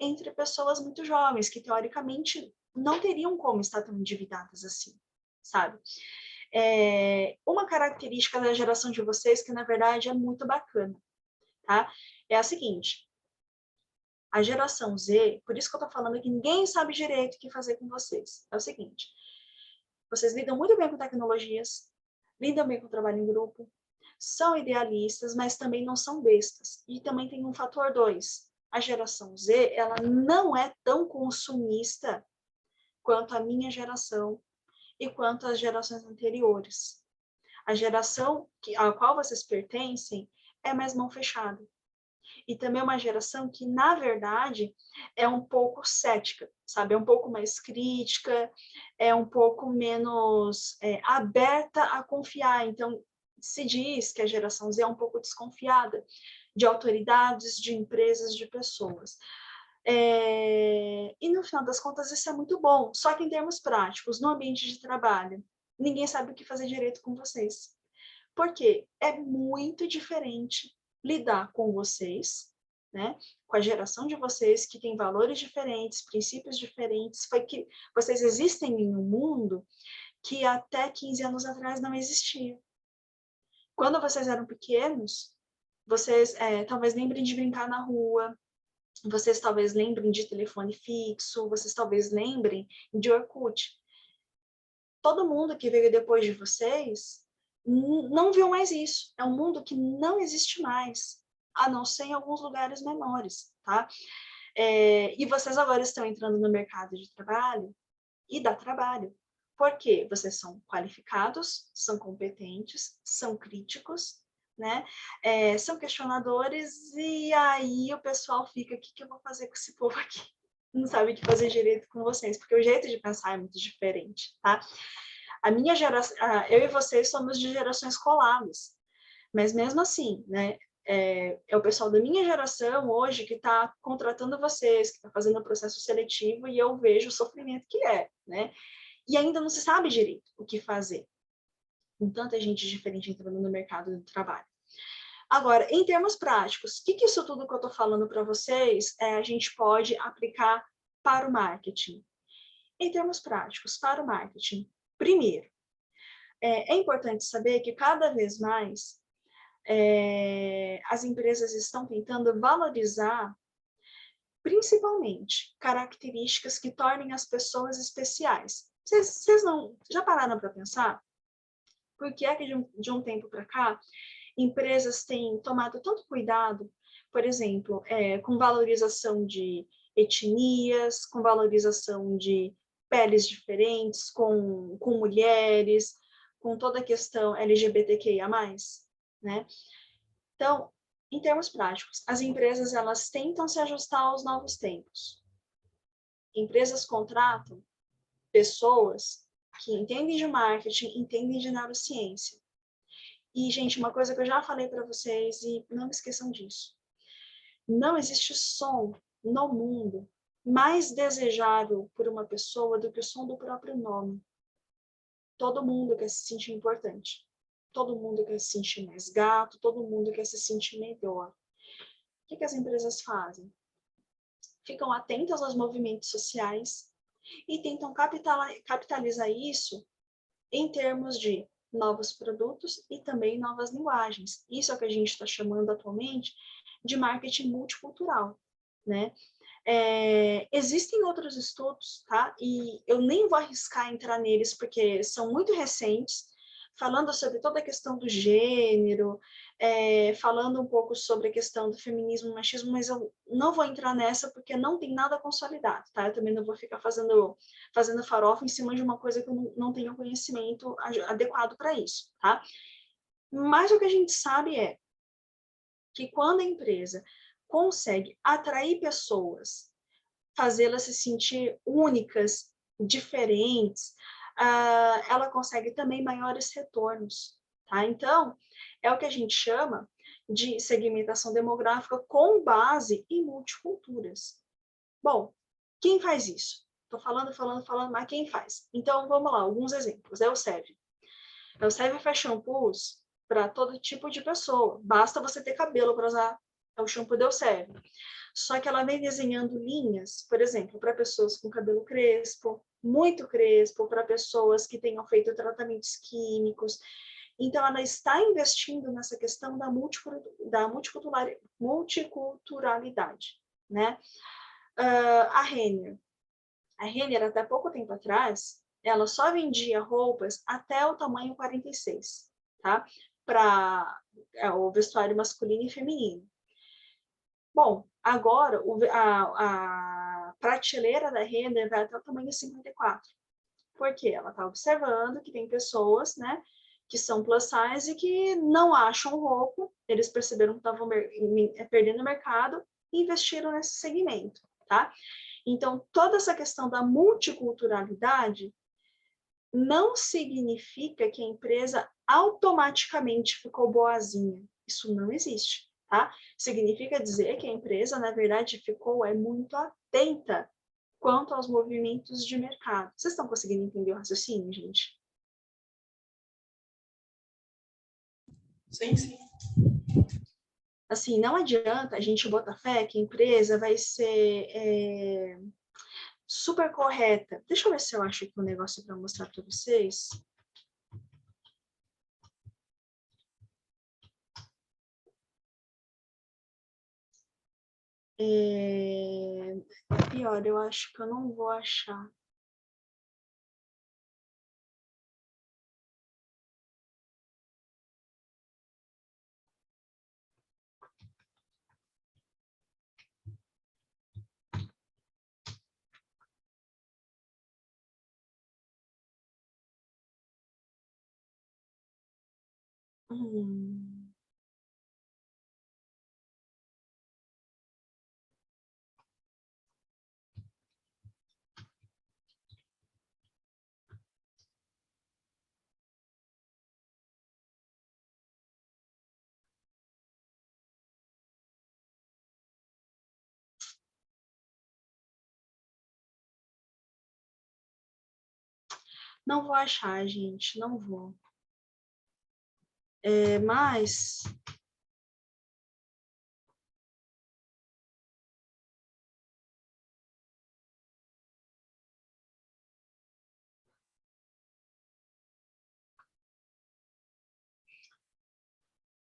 entre pessoas muito jovens, que teoricamente não teriam como estar tão endividadas assim, sabe? Uma característica da geração de vocês que, na verdade, é muito bacana, tá? É a seguinte, a geração Z, por isso que eu tô falando que ninguém sabe direito o que fazer com vocês. É o seguinte, vocês lidam muito bem com tecnologias, lidam bem com o trabalho em grupo, são idealistas, mas também não são bestas. E também tem um fator 2. A geração Z, ela não é tão consumista quanto a minha geração e quanto as gerações anteriores. A geração à qual vocês pertencem é mais mão fechada. E também é uma geração que, na verdade, é um pouco cética, sabe? É um pouco mais crítica, é um pouco menos aberta a confiar. Então, se diz que a geração Z é um pouco desconfiada de autoridades, de empresas, de pessoas. E, no final das contas, isso é muito bom. Só que, em termos práticos, no ambiente de trabalho, ninguém sabe o que fazer direito com vocês. Porque é muito diferente lidar com vocês, né? Com a geração de vocês que tem valores diferentes, princípios diferentes, foi que vocês existem em um mundo que até 15 anos atrás não existia. Quando vocês eram pequenos, vocês talvez lembrem de brincar na rua, vocês talvez lembrem de telefone fixo, vocês talvez lembrem de Orkut. Todo mundo que veio depois de vocês não viu mais isso. É um mundo que não existe mais, a não ser em alguns lugares menores, tá? E vocês agora estão entrando no mercado de trabalho e dá trabalho. Por quê? Vocês são qualificados, são competentes, são críticos, né? São questionadores e aí o pessoal fica, o que, que eu vou fazer com esse povo aqui? Não sabe o que fazer direito com vocês, porque o jeito de pensar é muito diferente, tá? A minha geração, eu e vocês somos de gerações coladas, mas mesmo assim, né? É o pessoal da minha geração hoje que está contratando vocês, que está fazendo o processo seletivo e eu vejo o sofrimento que é, né? E ainda não se sabe direito o que fazer, com tanta gente diferente entrando no mercado do trabalho. Agora, em termos práticos, o que isso tudo que eu estou falando para vocês a gente pode aplicar para o marketing? Em termos práticos, para o marketing, primeiro, é importante saber que cada vez mais as empresas estão tentando valorizar, principalmente, características que tornem as pessoas especiais. Vocês não já pararam para pensar? Por que é que de um tempo para cá empresas têm tomado tanto cuidado, por exemplo, com valorização de etnias, com valorização de peles diferentes, com mulheres, com toda a questão LGBTQIA+, né? Então, em termos práticos, as empresas elas tentam se ajustar aos novos tempos. Empresas contratam pessoas que entendem de marketing, entendem de neurociência. E, gente, uma coisa que eu já falei para vocês e não me esqueçam disso. Não existe som no mundo mais desejável por uma pessoa do que o som do próprio nome. Todo mundo quer se sentir importante. Todo mundo quer se sentir mais gato, todo mundo quer se sentir melhor. O que as empresas fazem? Ficam atentas aos movimentos sociais e tentam capitalizar isso em termos de novos produtos e também novas linguagens. Isso é o que a gente está chamando atualmente de marketing multicultural, né? Existem outros estudos, tá? E eu nem vou arriscar entrar neles porque são muito recentes, falando sobre toda a questão do gênero, falando um pouco sobre a questão do feminismo e machismo, mas eu não vou entrar nessa porque não tem nada consolidado, tá? Eu também não vou ficar fazendo farofa em cima de uma coisa que eu não tenho conhecimento adequado para isso, tá? Mas o que a gente sabe é que quando a empresa consegue atrair pessoas, fazê-las se sentir únicas, diferentes, ela consegue também maiores retornos, tá? Então, é o que a gente chama de segmentação demográfica com base em multiculturas. Bom, quem faz isso? Estou falando, mas quem faz? Então, vamos lá, alguns exemplos. Elsev. Elsev faz shampoos para todo tipo de pessoa. Basta você ter cabelo para usar o shampoo da Elsev. Só que ela vem desenhando linhas, por exemplo, para pessoas com cabelo crespo, muito crespo, para pessoas que tenham feito tratamentos químicos. Então, ela está investindo nessa questão da multiculturalidade, né? A Renner. A Renner, até pouco tempo atrás, ela só vendia roupas até o tamanho 46, tá? Para o vestuário masculino e feminino. Bom, agora a prateleira da Renner vai até o tamanho 54. Por quê? Ela está observando que tem pessoas, né, que são plus size e que não acham roupa, eles perceberam que estavam perdendo o mercado e investiram nesse segmento, tá? Então, toda essa questão da multiculturalidade não significa que a empresa automaticamente ficou boazinha. Isso não existe, tá? Significa dizer que a empresa, na verdade, ficou muito atenta quanto aos movimentos de mercado. Vocês estão conseguindo entender o raciocínio, gente? Sim, sim. Assim, não adianta a gente botar fé que a empresa vai ser super correta. Deixa eu ver se eu acho aqui um negócio para mostrar para vocês. Pior, eu acho que eu não vou achar. Não vou achar, gente, não vou. Mas...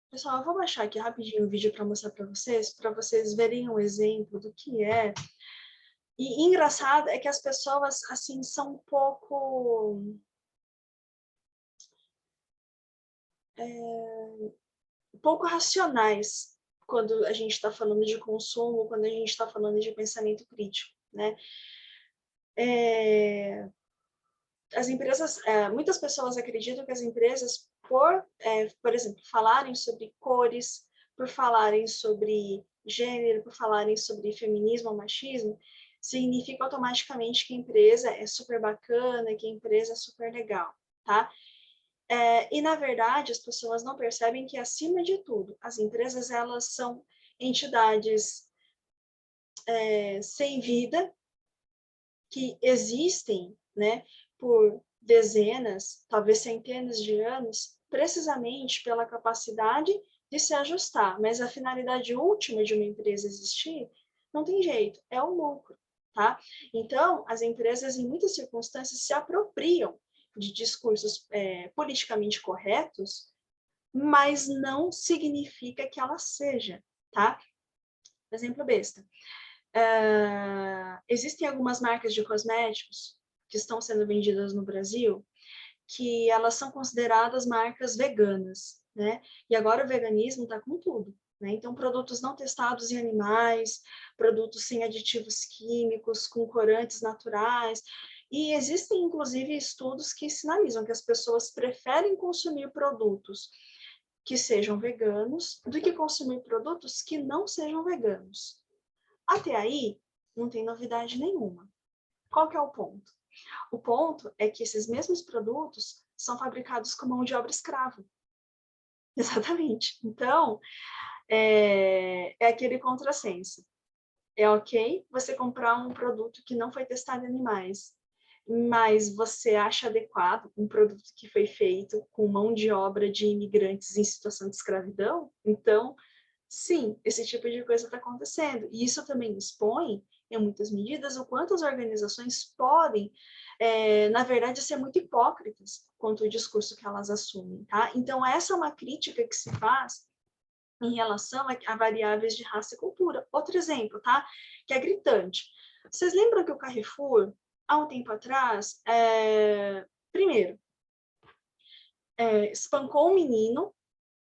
Pessoal, eu vou baixar aqui rapidinho o vídeo para mostrar para vocês verem um exemplo do que é. E engraçado é que as pessoas, assim, são um pouco racionais quando a gente está falando de consumo, quando a gente está falando de pensamento crítico, né? As empresas, muitas pessoas acreditam que as empresas, por exemplo, falarem sobre cores, por falarem sobre gênero, por falarem sobre feminismo ou machismo, significa automaticamente que a empresa é super bacana, que a empresa é super legal, tá? E, na verdade, as pessoas não percebem que, acima de tudo, as empresas, elas são entidades sem vida, que existem, né, por dezenas, talvez centenas de anos, precisamente pela capacidade de se ajustar. Mas a finalidade última de uma empresa existir, não tem jeito, é o lucro, tá? Então, as empresas, em muitas circunstâncias, se apropriam de discursos politicamente corretos, mas não significa que ela seja, tá? Exemplo besta. Existem algumas marcas de cosméticos que estão sendo vendidas no Brasil que elas são consideradas marcas veganas, né? E agora o veganismo está com tudo, né? Então, produtos não testados em animais, produtos sem aditivos químicos, com corantes naturais. E existem, inclusive, estudos que sinalizam que as pessoas preferem consumir produtos que sejam veganos do que consumir produtos que não sejam veganos. Até aí, não tem novidade nenhuma. Qual que é o ponto? O ponto é que esses mesmos produtos são fabricados com mão de obra escrava. Exatamente. Então, é aquele contrassenso. É ok você comprar um produto que não foi testado em animais, mas você acha adequado um produto que foi feito com mão de obra de imigrantes em situação de escravidão? Então, sim, esse tipo de coisa está acontecendo. E isso também expõe, em muitas medidas, o quanto as organizações podem, na verdade, ser muito hipócritas quanto ao discurso que elas assumem, tá? Então, essa é uma crítica que se faz em relação a variáveis de raça e cultura. Outro exemplo, tá? Que é gritante. Vocês lembram que o Carrefour, há um tempo atrás, primeiro, espancou um menino.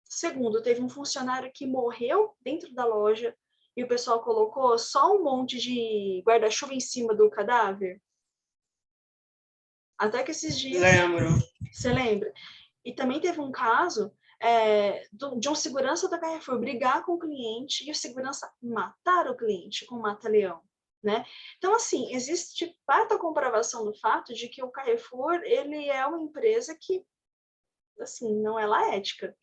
Segundo, teve um funcionário que morreu dentro da loja e o pessoal colocou só um monte de guarda-chuva em cima do cadáver. Até que esses dias... Lembro. Você lembra? E também teve um caso de um segurança da Carrefour brigar com o cliente e o segurança matar o cliente com um mata-leão. Né? Então, assim, existe farta comprovação do fato de que o Carrefour ele é uma empresa que, assim, não é lá ética.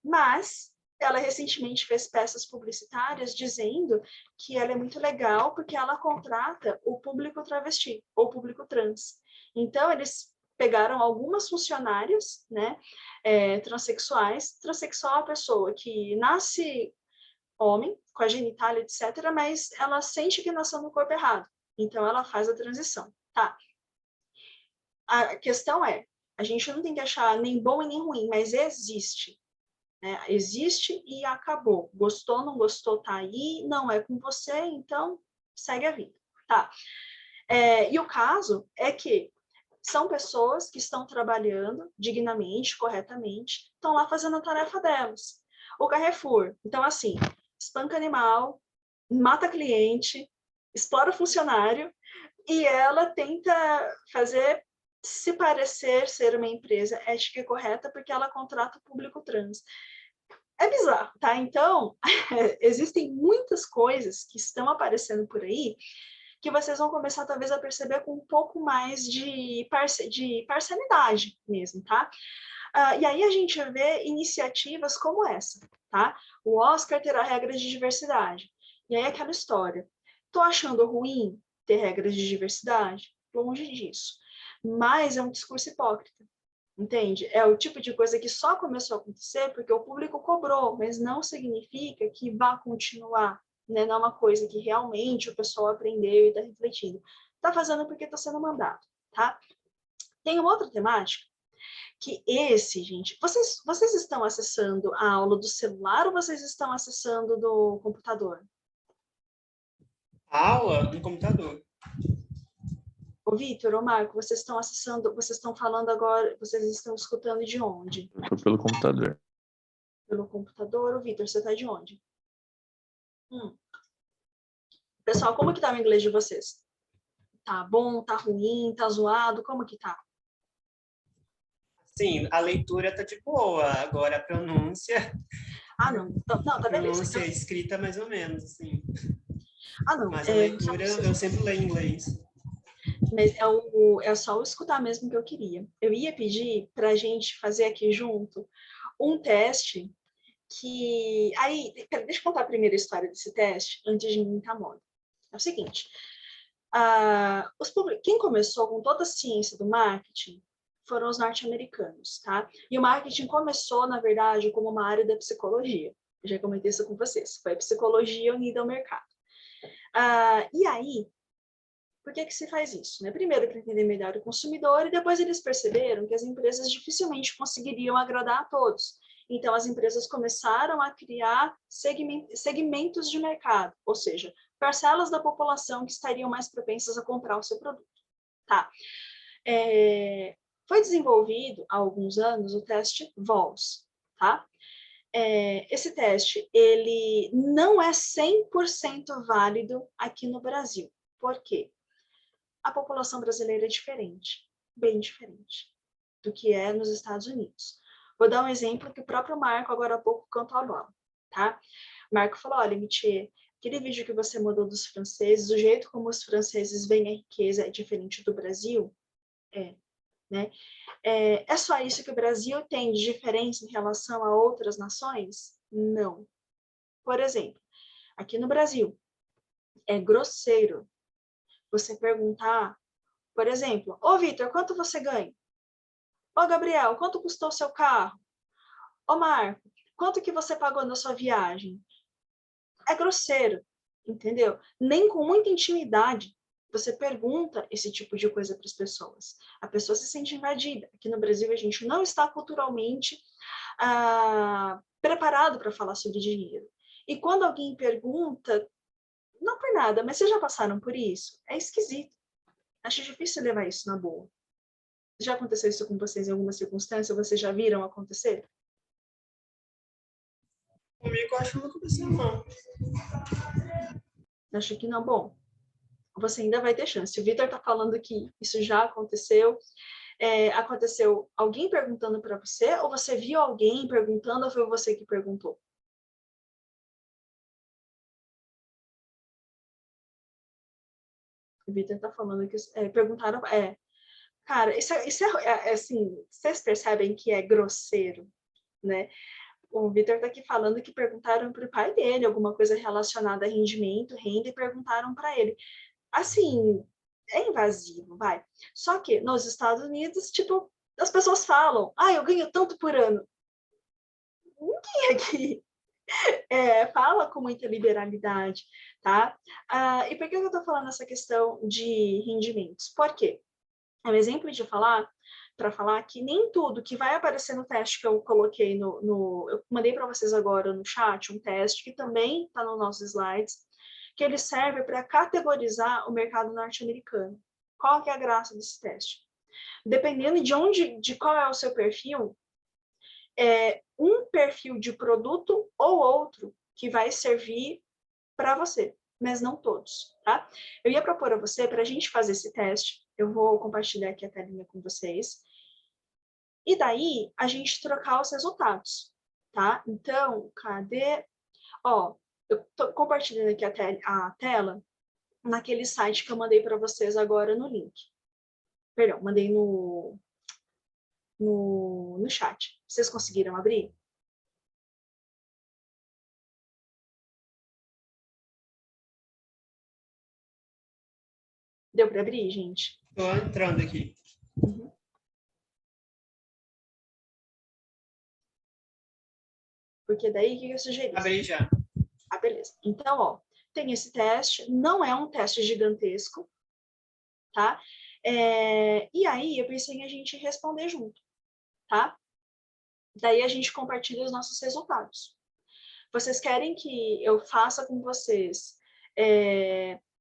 Mas ela recentemente fez peças publicitárias dizendo que ela é muito legal porque ela contrata o público travesti ou público trans. Então, eles pegaram algumas funcionárias, né, transexuais. Transsexual é uma pessoa que nasce homem, com a genitália, etc., mas ela sente que nasceu no corpo errado. Então, ela faz a transição. Tá. A questão é, a gente não tem que achar nem bom e nem ruim, mas existe. Existe e acabou. Gostou, não gostou, tá aí, não é com você, então segue a vida. Tá. E o caso é que são pessoas que estão trabalhando dignamente, corretamente, estão lá fazendo a tarefa delas. O Carrefour, então assim, espanca animal, mata cliente, explora funcionário, e ela tenta fazer se parecer ser uma empresa ética e correta porque ela contrata o público trans. É bizarro, tá? Então, existem muitas coisas que estão aparecendo por aí que vocês vão começar, talvez, a perceber com um pouco mais de parcialidade mesmo, tá? E aí a gente vê iniciativas como essa, tá? O Oscar terá regras de diversidade. E aí aquela história. Tô achando ruim ter regras de diversidade? Longe disso. mas é um discurso hipócrita, entende? É o tipo de coisa que só começou a acontecer porque o público cobrou, mas não significa que vá continuar, né? Não é uma coisa que realmente o pessoal aprendeu e está refletindo. Está fazendo porque está sendo mandado, tá? Tem uma outra temática, que esse, gente, vocês estão acessando a aula do celular ou vocês estão acessando do computador? Aula no computador. Ô, Vitor, ô, Marco, vocês estão acessando, vocês estão falando agora, vocês estão escutando de onde? Eu tô pelo computador. Pelo computador? Ô, Vitor, você está de onde? Pessoal, como que tá o inglês de vocês? Tá bom, tá ruim, tá zoado, como que tá? Sim, a leitura tá de boa, agora a pronúncia, Ah, não, não, tá beleza. pronúncia escrita mais ou menos, assim. Ah, não, Mas a leitura eu sempre leio em inglês. mas é só eu escutar mesmo que eu queria. Eu ia pedir pra gente fazer aqui junto um teste que... Aí, deixa eu contar a primeira história desse teste, antes de mim tá moda. É o seguinte, quem começou com toda a ciência do marketing foram os norte-americanos, tá? E o marketing começou, na verdade, como uma área da psicologia. Eu já comentei isso com vocês. Foi a psicologia unida ao mercado. E aí, por que se faz isso? Né? Primeiro, para entender melhor o consumidor, e depois eles perceberam que as empresas dificilmente conseguiriam agradar a todos. Então, as empresas começaram a criar segmentos de mercado, ou seja, parcelas da população que estariam mais propensas a comprar o seu produto. Tá? Foi desenvolvido há alguns anos o teste VOLS, tá? Esse teste, ele não é 100% válido aqui no Brasil. Por quê? A população brasileira é diferente, bem diferente do que é nos Estados Unidos. Vou dar um exemplo que o próprio Marco, agora há pouco, cantou a bola, tá? Marco falou, olha, Mitier, aquele vídeo que você mandou dos franceses, o jeito como os franceses veem a riqueza é diferente do Brasil? Né? É só isso que o Brasil tem de diferença em relação a outras nações? Não. Por exemplo, aqui no Brasil, é grosseiro você perguntar, por exemplo, ô Vitor, quanto você ganha? Ô Gabriel, quanto custou o seu carro? Ô Marco, quanto que você pagou na sua viagem? É grosseiro, entendeu? Nem com muita intimidade você pergunta esse tipo de coisa para as pessoas. A pessoa se sente invadida. Aqui no Brasil, a gente não está culturalmente preparado para falar sobre dinheiro. E quando alguém pergunta, não por nada, mas vocês já passaram por isso? É esquisito. Acho difícil levar isso na boa. Já aconteceu isso com vocês em alguma circunstância? Vocês já viram acontecer? Comigo, eu acho que não aconteceu, não. Acho que não. Bom, você ainda vai ter chance. O Vitor está falando que isso já aconteceu. Aconteceu alguém perguntando para você, ou você viu alguém perguntando, ou foi você que perguntou? O Vitor está falando que perguntaram. Cara, isso é assim, vocês percebem que é grosseiro, né? O Vitor está aqui falando que perguntaram para o pai dele alguma coisa relacionada a rendimento, renda, e perguntaram para ele. Assim, é invasivo, vai. Só que nos Estados Unidos, tipo, as pessoas falam, eu ganho tanto por ano. Ninguém aqui fala com muita liberalidade, tá? E por que eu estou falando essa questão de rendimentos? Por quê? É um exemplo de para falar que nem tudo que vai aparecer no teste que eu coloquei eu mandei para vocês agora no chat um teste que também está nos nossos slides, que ele serve para categorizar o mercado norte-americano. Qual que é a graça desse teste? Dependendo de qual é o seu perfil, um perfil de produto ou outro que vai servir para você, mas não todos, tá? Eu ia propor a você, para a gente fazer esse teste, eu vou compartilhar aqui a telinha com vocês, e daí a gente trocar os resultados, tá? Então, cadê? Ó, eu tô compartilhando aqui a tela naquele site que eu mandei para vocês agora no link. Perdão, mandei no chat. Vocês conseguiram abrir? Deu para abrir, gente? Tô entrando aqui. Uhum. Porque daí, o que eu sugeri? Abri já. Ah, beleza. Então, ó, tem esse teste, não é um teste gigantesco, tá? E aí, eu pensei em a gente responder junto, tá? Daí a gente compartilha os nossos resultados. Vocês querem que eu faça com vocês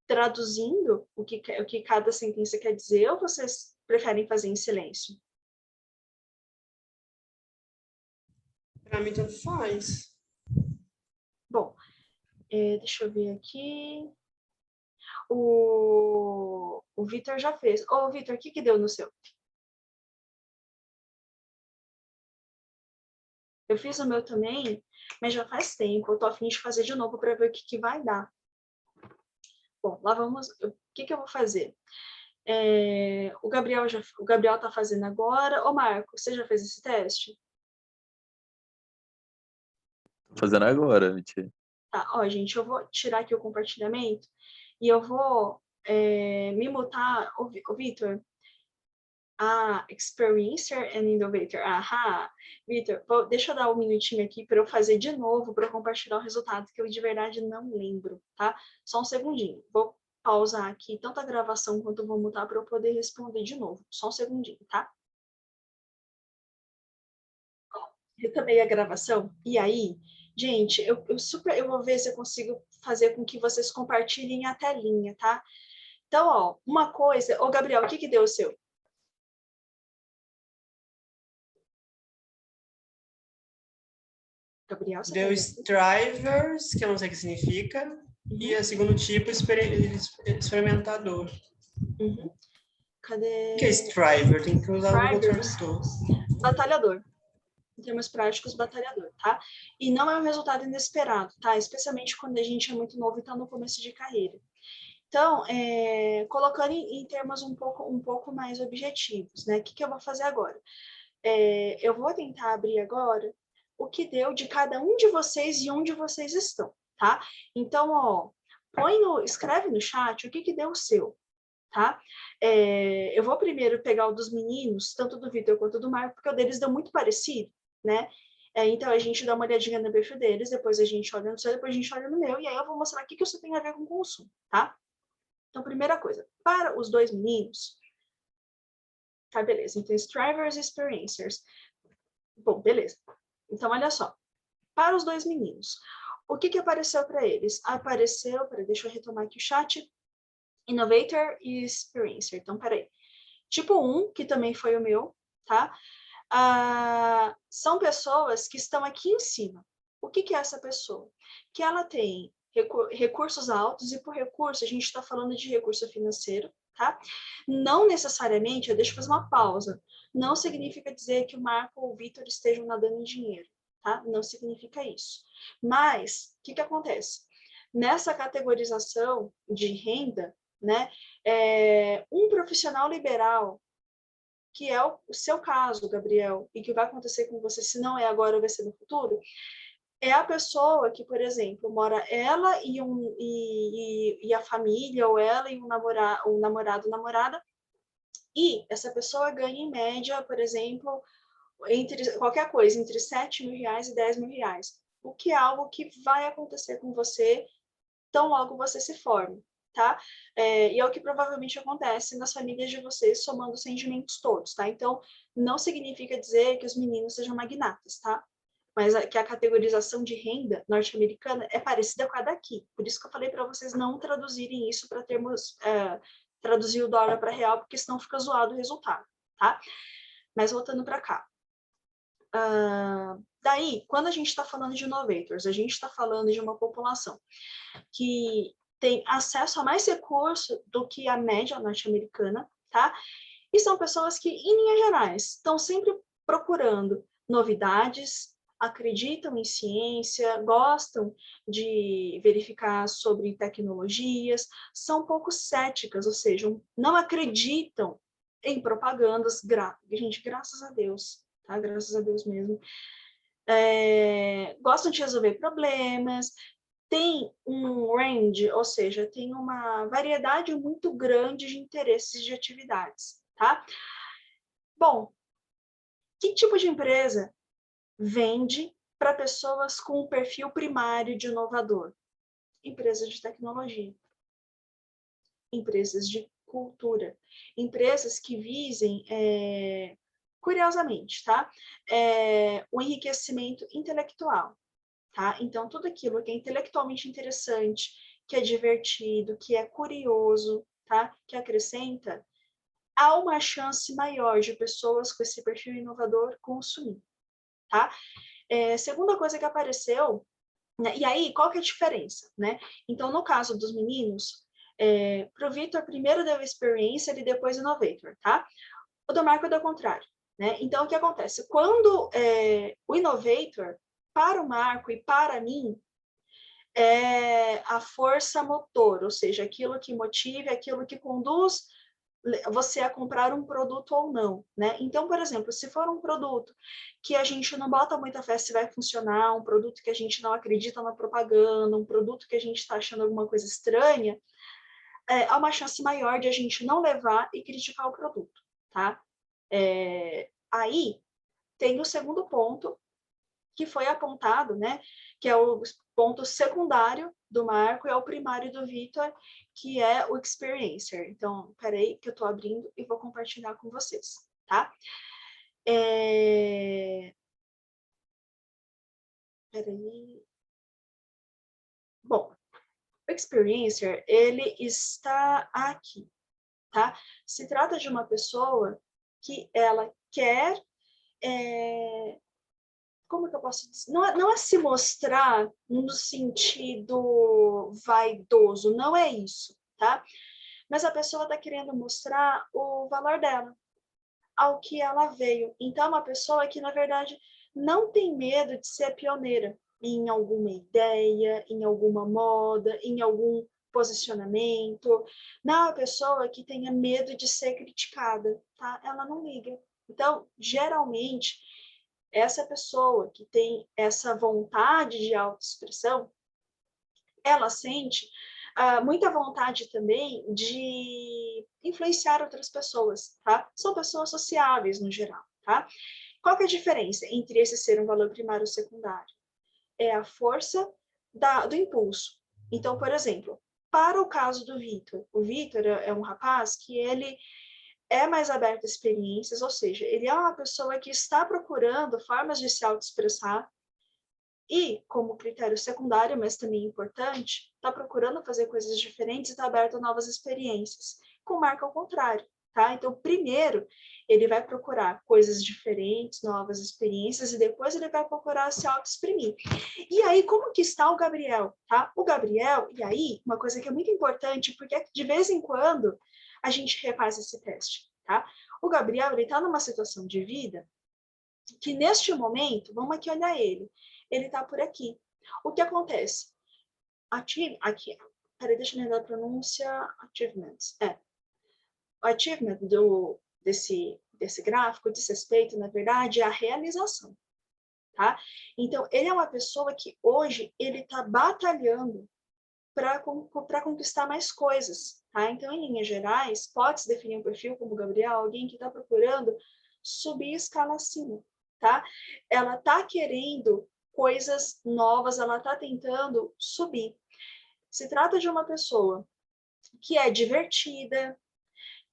traduzindo o que cada sentença quer dizer, ou vocês preferem fazer em silêncio? Pra mim, tanto faz. Bom, deixa eu ver aqui. O Vitor já fez. Ô, Vitor, o que deu no seu? Eu fiz o meu também, mas já faz tempo. Eu tô a fim de fazer de novo para ver o que vai dar. Bom, lá vamos. O que eu vou fazer? O Gabriel tá fazendo agora. Ô, Marco, você já fez esse teste? Tô fazendo agora, mentira. Tá, ó, gente, eu vou tirar aqui o compartilhamento e eu vou me mutar. Ô, Vitor, Experiencer and Innovator. Ahá, Vitor, deixa eu dar um minutinho aqui para eu fazer de novo, para eu compartilhar o resultado, que eu de verdade não lembro, tá? Só um segundinho. Vou pausar aqui tanto a gravação quanto eu vou mutar para eu poder responder de novo. Só um segundinho, tá? Retomei a gravação. E aí, gente, eu vou ver se eu consigo fazer com que vocês compartilhem a telinha, tá? Então, ó, uma coisa. Ô, Gabriel, o que deu o seu? Gabriel, você Deu strivers, que eu não sei o que significa, e o segundo tipo, experimentador. Uhum. Cadê? O que é striver? Tem que usar o Google Tradutor. Batalhador. Em termos práticos, batalhador, tá? E não é um resultado inesperado, tá? Especialmente quando a gente é muito novo e está no começo de carreira. Então, colocando em termos um pouco mais objetivos, né? O que eu vou fazer agora? Eu vou tentar abrir agora o que deu de cada um de vocês e onde vocês estão, tá? Então, ó, escreve no chat o que deu o seu, tá? Eu vou primeiro pegar o dos meninos, tanto do Vitor quanto do Marco, porque o deles deu muito parecido, né? Então, a gente dá uma olhadinha no perfil deles, depois a gente olha no seu, depois a gente olha no meu, e aí eu vou mostrar o que isso tem a ver com consumo, tá? Então, primeira coisa, para os dois meninos, tá, beleza. Então, strivers e experiencers. Bom, beleza. Então, olha só. Para os dois meninos, o que apareceu para eles? Apareceu, deixa eu retomar aqui o chat, Innovator e Experiencer. Então, peraí. Tipo 1, que também foi o meu, tá? São pessoas que estão aqui em cima. O que é essa pessoa? Que ela tem recursos altos, e por recurso a gente está falando de recurso financeiro, tá? Não necessariamente, deixa eu fazer uma pausa, não significa dizer que o Marco ou o Vitor estejam nadando em dinheiro, tá? Não significa isso. Mas, o que acontece? Nessa categorização de renda, né, um profissional liberal, que é o seu caso, Gabriel, e que vai acontecer com você, se não é agora, vai ser no futuro, é a pessoa que, por exemplo, mora ela e a família, ou ela e o namorado, namorada, e essa pessoa ganha em média, por exemplo, entre qualquer coisa, entre R$7.000 e R$10.000, o que é algo que vai acontecer com você tão logo você se forme, tá? E é o que provavelmente acontece nas famílias de vocês, somando os rendimentos todos, tá? Então, não significa dizer que os meninos sejam magnatas, tá? Mas que a categorização de renda norte-americana é parecida com a daqui. Por isso que eu falei para vocês não traduzirem isso para termos, traduzir o dólar para real, porque senão fica zoado o resultado, tá? Mas voltando para cá. Daí, quando a gente está falando de innovators, a gente está falando de uma população que tem acesso a mais recurso do que a média norte-americana, tá? E são pessoas que, em linhas gerais, estão sempre procurando novidades, acreditam em ciência, gostam de verificar sobre tecnologias, são um pouco céticas, ou seja, não acreditam em propagandas. Gente, graças a Deus, tá? Graças a Deus mesmo. Gostam de resolver problemas, tem um range, ou seja, tem uma variedade muito grande de interesses e de atividades, tá? Bom, que tipo de empresa vende para pessoas com um perfil primário de inovador? Empresas de tecnologia, empresas de cultura, empresas que visem, curiosamente, tá? O enriquecimento intelectual, tá? Então, tudo aquilo que é intelectualmente interessante, que é divertido, que é curioso, tá? Que acrescenta, há uma chance maior de pessoas com esse perfil inovador consumir, tá? Segunda coisa que apareceu, né? E aí, qual que é a diferença, né? Então, no caso dos meninos, para o Vitor, primeiro deu experiência e depois innovator, tá? O do Marco é do contrário, né? Então, o que acontece? Quando o innovator, para o Marco e para mim, é a força motor, ou seja, aquilo que motiva, aquilo que conduz você a comprar um produto ou não, né? Então, por exemplo, se for um produto que a gente não bota muita fé se vai funcionar, um produto que a gente não acredita na propaganda, um produto que a gente está achando alguma coisa estranha, há uma chance maior de a gente não levar e criticar o produto, tá? Aí tem o segundo ponto que foi apontado, né? Que é o ponto secundário do Marco e é o primário do Vitor, que é o experiencer. Então, peraí que eu estou abrindo e vou compartilhar com vocês, tá? Peraí. Bom, o experiencer, ele está aqui, tá? Se trata de uma pessoa que ela quer como que eu posso dizer? Não é se mostrar no sentido vaidoso, não é isso, tá? Mas a pessoa está querendo mostrar o valor dela, ao que ela veio. Então, é uma pessoa que, na verdade, não tem medo de ser pioneira em alguma ideia, em alguma moda, em algum posicionamento. Não é uma pessoa que tenha medo de ser criticada, tá? Ela não liga. Então, geralmente, essa pessoa que tem essa vontade de autoexpressão, ela sente muita vontade também de influenciar outras pessoas, tá? São pessoas sociáveis no geral, tá? Qual que é a diferença entre esse ser um valor primário ou secundário? É a força do impulso. Então, por exemplo, para o caso do Vitor, o Vitor é um rapaz que ele é mais aberto a experiências, ou seja, ele é uma pessoa que está procurando formas de se autoexpressar e, como critério secundário, mas também importante, está procurando fazer coisas diferentes e está aberto a novas experiências. Com o Marco, ao contrário, tá? Então, primeiro, ele vai procurar coisas diferentes, novas experiências, e depois ele vai procurar se auto-exprimir. E aí, como que está o Gabriel, tá? O Gabriel, e aí, uma coisa que é muito importante, porque de vez em quando a gente refaz esse teste, tá? O Gabriel, ele está numa situação de vida que neste momento, vamos aqui olhar ele está por aqui. O que acontece? Aqui, peraí, deixa eu lembrar a pronúncia, achievements, o achievement desse gráfico diz respeito, na verdade, à realização, tá? Então, ele é uma pessoa que hoje, ele está batalhando para conquistar mais coisas, tá? Então, em linhas gerais, pode-se definir um perfil como Gabriel, alguém que está procurando subir a escala acima, tá? Ela está querendo coisas novas, ela está tentando subir. Se trata de uma pessoa que é divertida,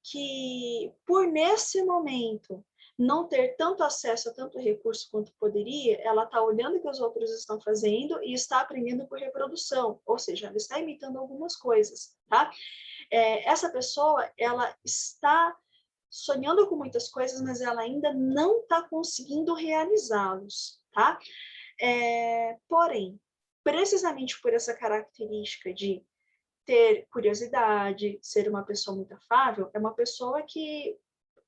que por nesse momento não ter tanto acesso a tanto recurso quanto poderia, ela está olhando o que os outros estão fazendo e está aprendendo por reprodução, ou seja, ela está imitando algumas coisas, tá? Essa pessoa, ela está sonhando com muitas coisas, mas ela ainda não está conseguindo realizá-los, tá? Porém, precisamente por essa característica de ter curiosidade, ser uma pessoa muito afável, é uma pessoa que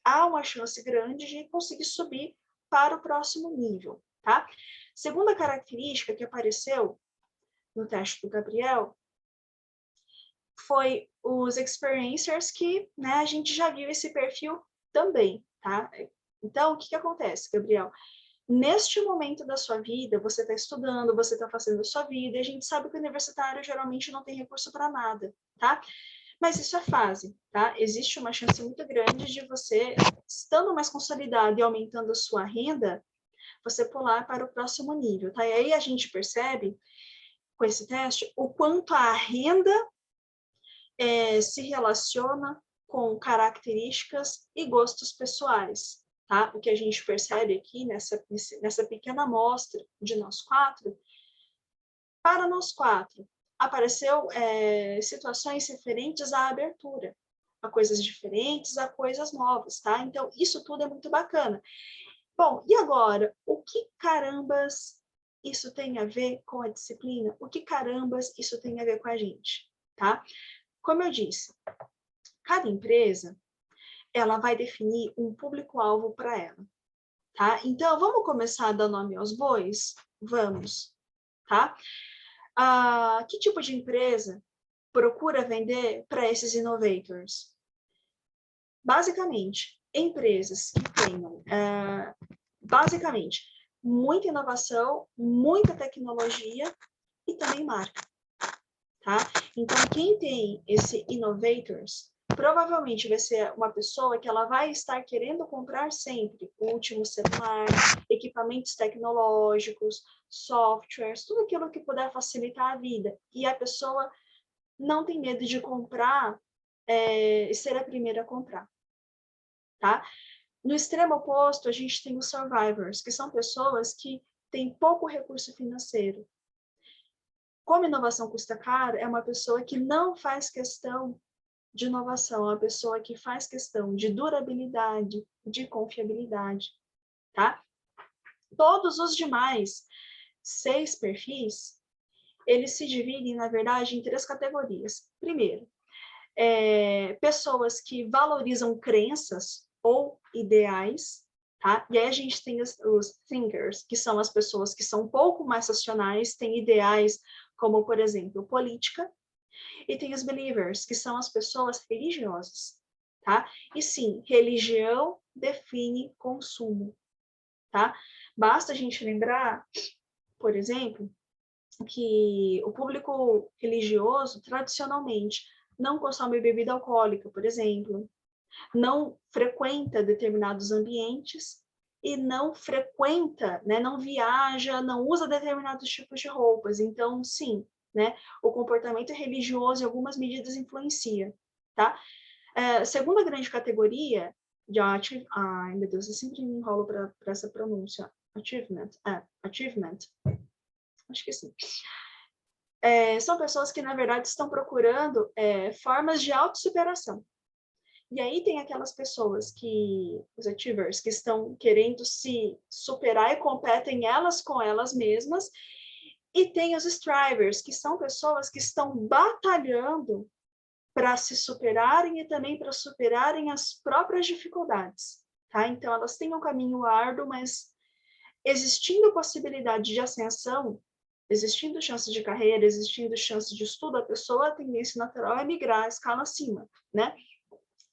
há uma chance grande de conseguir subir para o próximo nível, tá? Segunda característica que apareceu no teste do Gabriel foi os experiencers que, né, a gente já viu esse perfil também, tá? Então, o que acontece, Gabriel? Neste momento da sua vida, você está estudando, você está fazendo a sua vida, e a gente sabe que o universitário geralmente não tem recurso para nada, tá? Mas isso é fase, tá? Existe uma chance muito grande de você, estando mais consolidado e aumentando a sua renda, você pular para o próximo nível, tá? E aí a gente percebe, com esse teste, o quanto a renda se relaciona com características e gostos pessoais, tá? O que a gente percebe aqui nessa pequena amostra de nós quatro, para nós quatro, apareceu situações referentes à abertura, a coisas diferentes, a coisas novas, tá? Então, isso tudo é muito bacana. Bom, e agora, o que carambas isso tem a ver com a disciplina? O que carambas isso tem a ver com a gente, tá? Como eu disse, cada empresa, ela vai definir um público-alvo para ela, tá? Então, vamos começar a dar nome aos bois? Vamos, tá? Que tipo de empresa procura vender para esses innovators? Basicamente, empresas que tenham, muita inovação, muita tecnologia e também marca, tá? Então, quem tem esse innovators, provavelmente vai ser uma pessoa que ela vai estar querendo comprar sempre o último celular, equipamentos tecnológicos, softwares, tudo aquilo que puder facilitar a vida. E a pessoa não tem medo de comprar e ser a primeira a comprar, tá? No extremo oposto, a gente tem os survivors, que são pessoas que têm pouco recurso financeiro. Como inovação custa caro, é uma pessoa que não faz questão de inovação, é uma pessoa que faz questão de durabilidade, de confiabilidade, tá? Todos os demais 6 perfis, eles se dividem, na verdade, em 3 categorias. Primeiro, pessoas que valorizam crenças ou ideais, tá? E aí a gente tem os thinkers, que são as pessoas que são um pouco mais racionais, têm ideais como, por exemplo, política, e tem os believers, que são as pessoas religiosas, tá? E sim, religião define consumo, tá? Basta a gente lembrar, por exemplo, que o público religioso, tradicionalmente, não consome bebida alcoólica, por exemplo, não frequenta determinados ambientes e não frequenta, né, não viaja, não usa determinados tipos de roupas. Então, sim, né, o comportamento religioso em algumas medidas influencia, tá? Segunda grande categoria de ai meu Deus, eu sempre me enrolo para essa pronúncia, achievement, acho que sim. São pessoas que, na verdade, estão procurando formas de autossuperação. E aí tem aquelas pessoas os achievers, que estão querendo se superar e competem elas com elas mesmas, e tem os strivers, que são pessoas que estão batalhando para se superarem e também para superarem as próprias dificuldades, tá? Então, elas têm um caminho árduo, mas existindo possibilidade de ascensão, existindo chance de carreira, existindo chance de estudo, a pessoa, a tendência natural é migrar a escala acima, né?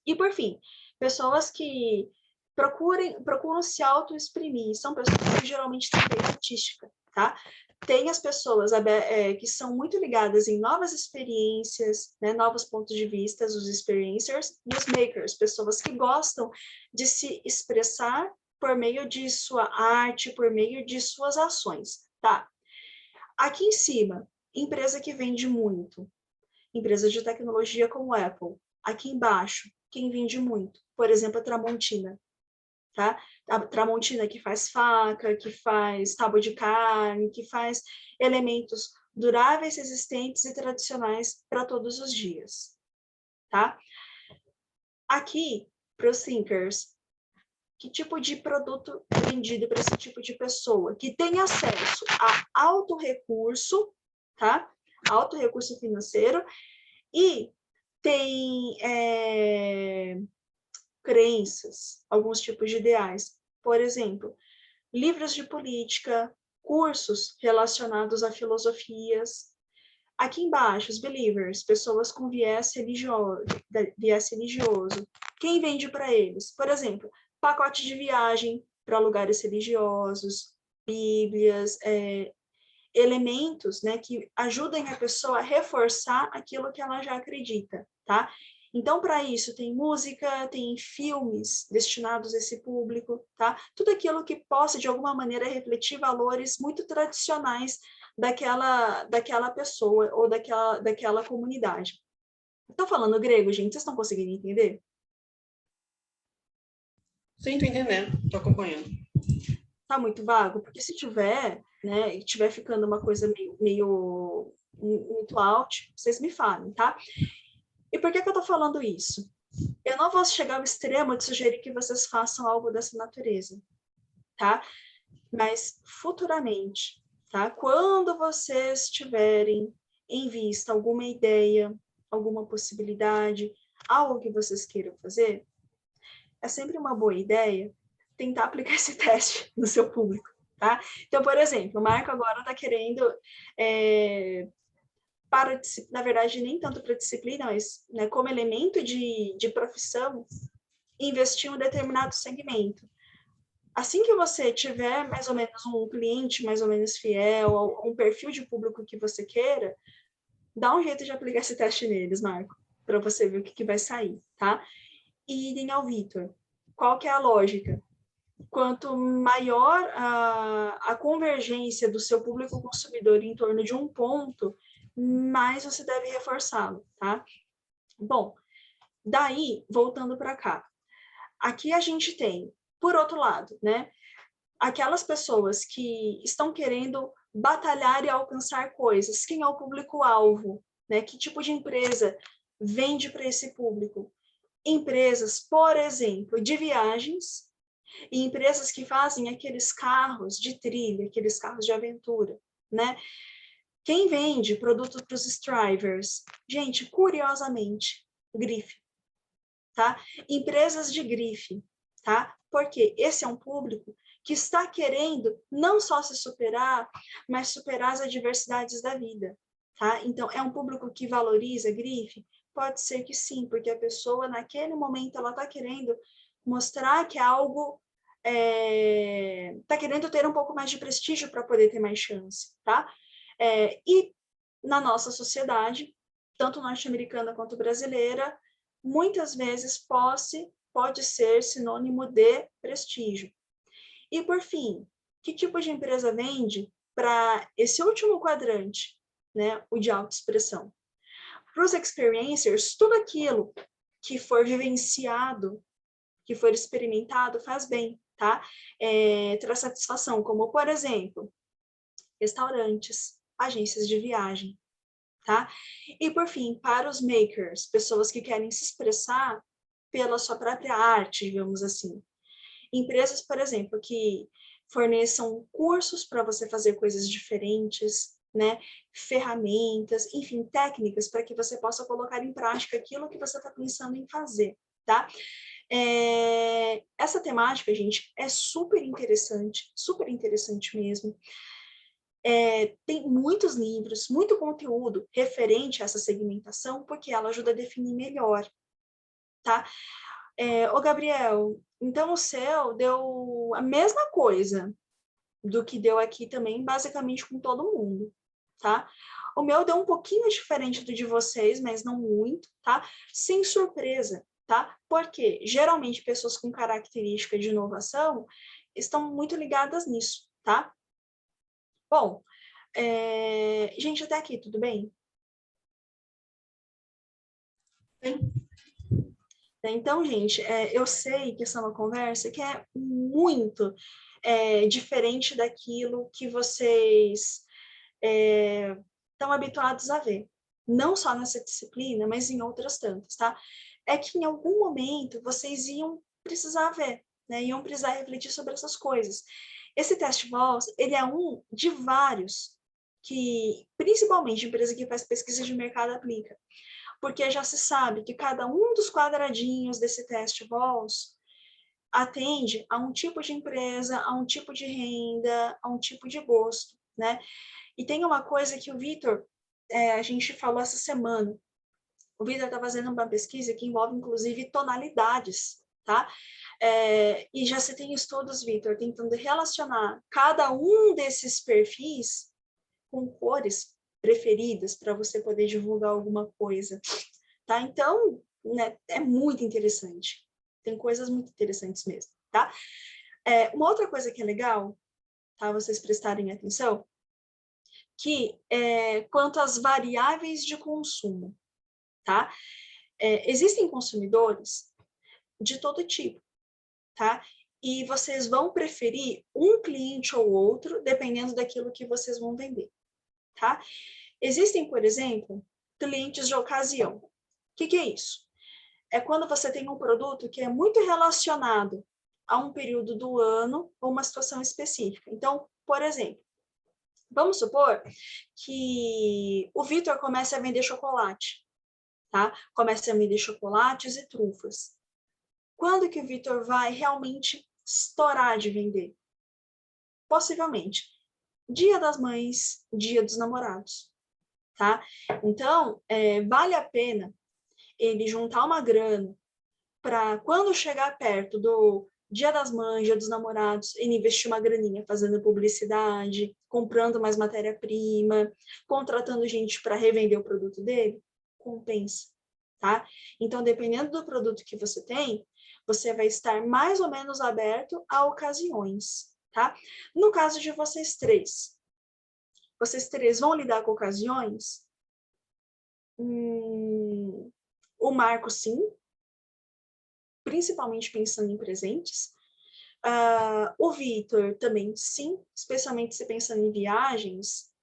E, por fim, pessoas que procuram se auto-exprimir, são pessoas que geralmente têm veia artística, tá? Tem as pessoas que são muito ligadas em novas experiências, né, novos pontos de vista, os experiencers, e os makers, pessoas que gostam de se expressar por meio de sua arte, por meio de suas ações, tá? Aqui em cima, empresa que vende muito, empresas de tecnologia como Apple. Aqui embaixo, quem vende muito? Por exemplo, a Tramontina, tá? A Tramontina que faz faca, que faz tábua de carne, que faz elementos duráveis, resistentes e tradicionais para todos os dias, tá? Aqui, para os thinkers, que tipo de produto é vendido para esse tipo de pessoa? Que tem acesso a alto recurso, tá? Alto recurso financeiro, e tem crenças, alguns tipos de ideais. Por exemplo, livros de política, cursos relacionados a filosofias. Aqui embaixo, os believers, pessoas com viés religioso. Quem vende para eles? Por exemplo, pacote de viagem para lugares religiosos, bíblias, elementos, né, que ajudem a pessoa a reforçar aquilo que ela já acredita, tá? Então, para isso, tem música, tem filmes destinados a esse público, tá? Tudo aquilo que possa, de alguma maneira, refletir valores muito tradicionais daquela pessoa ou daquela comunidade. Estou falando grego, gente? Vocês estão conseguindo entender? Sim, tô entendendo, tô acompanhando. Tá muito vago? Porque se tiver, né, e tiver ficando uma coisa meio muito out, vocês me falem, tá? E por que eu tô falando isso? Eu não vou chegar ao extremo de sugerir que vocês façam algo dessa natureza, tá? Mas futuramente, tá? Quando vocês tiverem em vista alguma ideia, alguma possibilidade, algo que vocês queiram fazer, é sempre uma boa ideia tentar aplicar esse teste no seu público, tá? Então, por exemplo, o Marco agora está querendo, na verdade, nem tanto para disciplina, mas, né, como elemento de profissão, investir em um determinado segmento. Assim que você tiver mais ou menos um cliente mais ou menos fiel, ou um perfil de público que você queira, dá um jeito de aplicar esse teste neles, Marco, para você ver o que vai sair, tá? E idem ao Vitor. Qual que é a lógica? Quanto maior a convergência do seu público consumidor em torno de um ponto, mais você deve reforçá-lo, tá? Bom, daí, voltando para cá. Aqui a gente tem, por outro lado, né, aquelas pessoas que estão querendo batalhar e alcançar coisas. Quem é o público-alvo? Né? Que tipo de empresa vende para esse público? Empresas, por exemplo, de viagens e empresas que fazem aqueles carros de trilha, aqueles carros de aventura, né? Quem vende produto para os strivers? Gente, curiosamente, grife, tá? Empresas de grife, tá? Porque esse é um público que está querendo não só se superar, mas superar as adversidades da vida, tá? Então, é um público que valoriza grife? Pode ser que sim, porque a pessoa, naquele momento, ela está querendo mostrar que é algo... Está querendo ter um pouco mais de prestígio para poder ter mais chance, tá? E na nossa sociedade, tanto norte-americana quanto brasileira, muitas vezes posse pode ser sinônimo de prestígio. E, por fim, que tipo de empresa vende para esse último quadrante, né, o de autoexpressão? Para os experiencers, tudo aquilo que for vivenciado, que for experimentado, faz bem, tá? Traz satisfação, como, por exemplo, restaurantes, agências de viagem, tá? E, por fim, para os makers, pessoas que querem se expressar pela sua própria arte, digamos assim. Empresas, por exemplo, que forneçam cursos para você fazer coisas diferentes, né? Ferramentas, enfim, técnicas para que você possa colocar em prática aquilo que você está pensando em fazer, tá? Essa temática, gente, é super interessante mesmo. Tem muitos livros, muito conteúdo referente a essa segmentação, porque ela ajuda a definir melhor, tá? Ô, Gabriel, então o seu deu a mesma coisa do que deu aqui também, basicamente com todo mundo, tá? O meu deu um pouquinho diferente do de vocês, mas não muito, tá? Sem surpresa, tá? Porque geralmente pessoas com característica de inovação estão muito ligadas nisso, tá? Bom, gente, até aqui, tudo bem? Sim. Então, gente, eu sei que essa é uma conversa que é muito diferente daquilo que vocês estão habituados a ver. Não só nessa disciplina, mas em outras tantas, tá? É que em algum momento vocês iam precisar ver, né? Iam precisar refletir sobre essas coisas. Esse teste voz, ele é um de vários que, principalmente, a empresa que faz pesquisa de mercado aplica. Porque já se sabe que cada um dos quadradinhos desse teste voz atende a um tipo de empresa, a um tipo de renda, a um tipo de gosto, né? E tem uma coisa que o Vitor, a gente falou essa semana, o Vitor está fazendo uma pesquisa que envolve, inclusive, tonalidades, tá? E já se tem estudos, Vitor, tentando relacionar cada um desses perfis com cores preferidas para você poder divulgar alguma coisa. tá? Então, né, é muito interessante. Tem coisas muito interessantes mesmo, tá? Uma outra coisa que é legal, tá? Vocês prestarem atenção, que quanto às variáveis de consumo, tá? Existem consumidores de todo tipo, tá? E vocês vão preferir um cliente ou outro, dependendo daquilo que vocês vão vender, tá? Existem, por exemplo, clientes de ocasião. O que é isso? É quando você tem um produto que é muito relacionado a um período do ano ou uma situação específica. Então, por exemplo, vamos supor que o Vitor comece a vender chocolate, tá? Comece a vender chocolates e trufas. Quando que o Vitor vai realmente estourar de vender? Possivelmente Dia das Mães, Dia dos Namorados, tá? Então, vale a pena ele juntar uma grana para quando chegar perto do Dia das Mães, Dia dos Namorados, ele investir uma graninha fazendo publicidade, comprando mais matéria-prima, contratando gente para revender o produto dele, compensa, tá? Então, dependendo do produto que você tem, você vai estar mais ou menos aberto a ocasiões, tá? No caso de vocês três vão lidar com ocasiões? O Marco, sim, principalmente pensando em presentes. O Vitor também, sim, especialmente se pensando em viagens,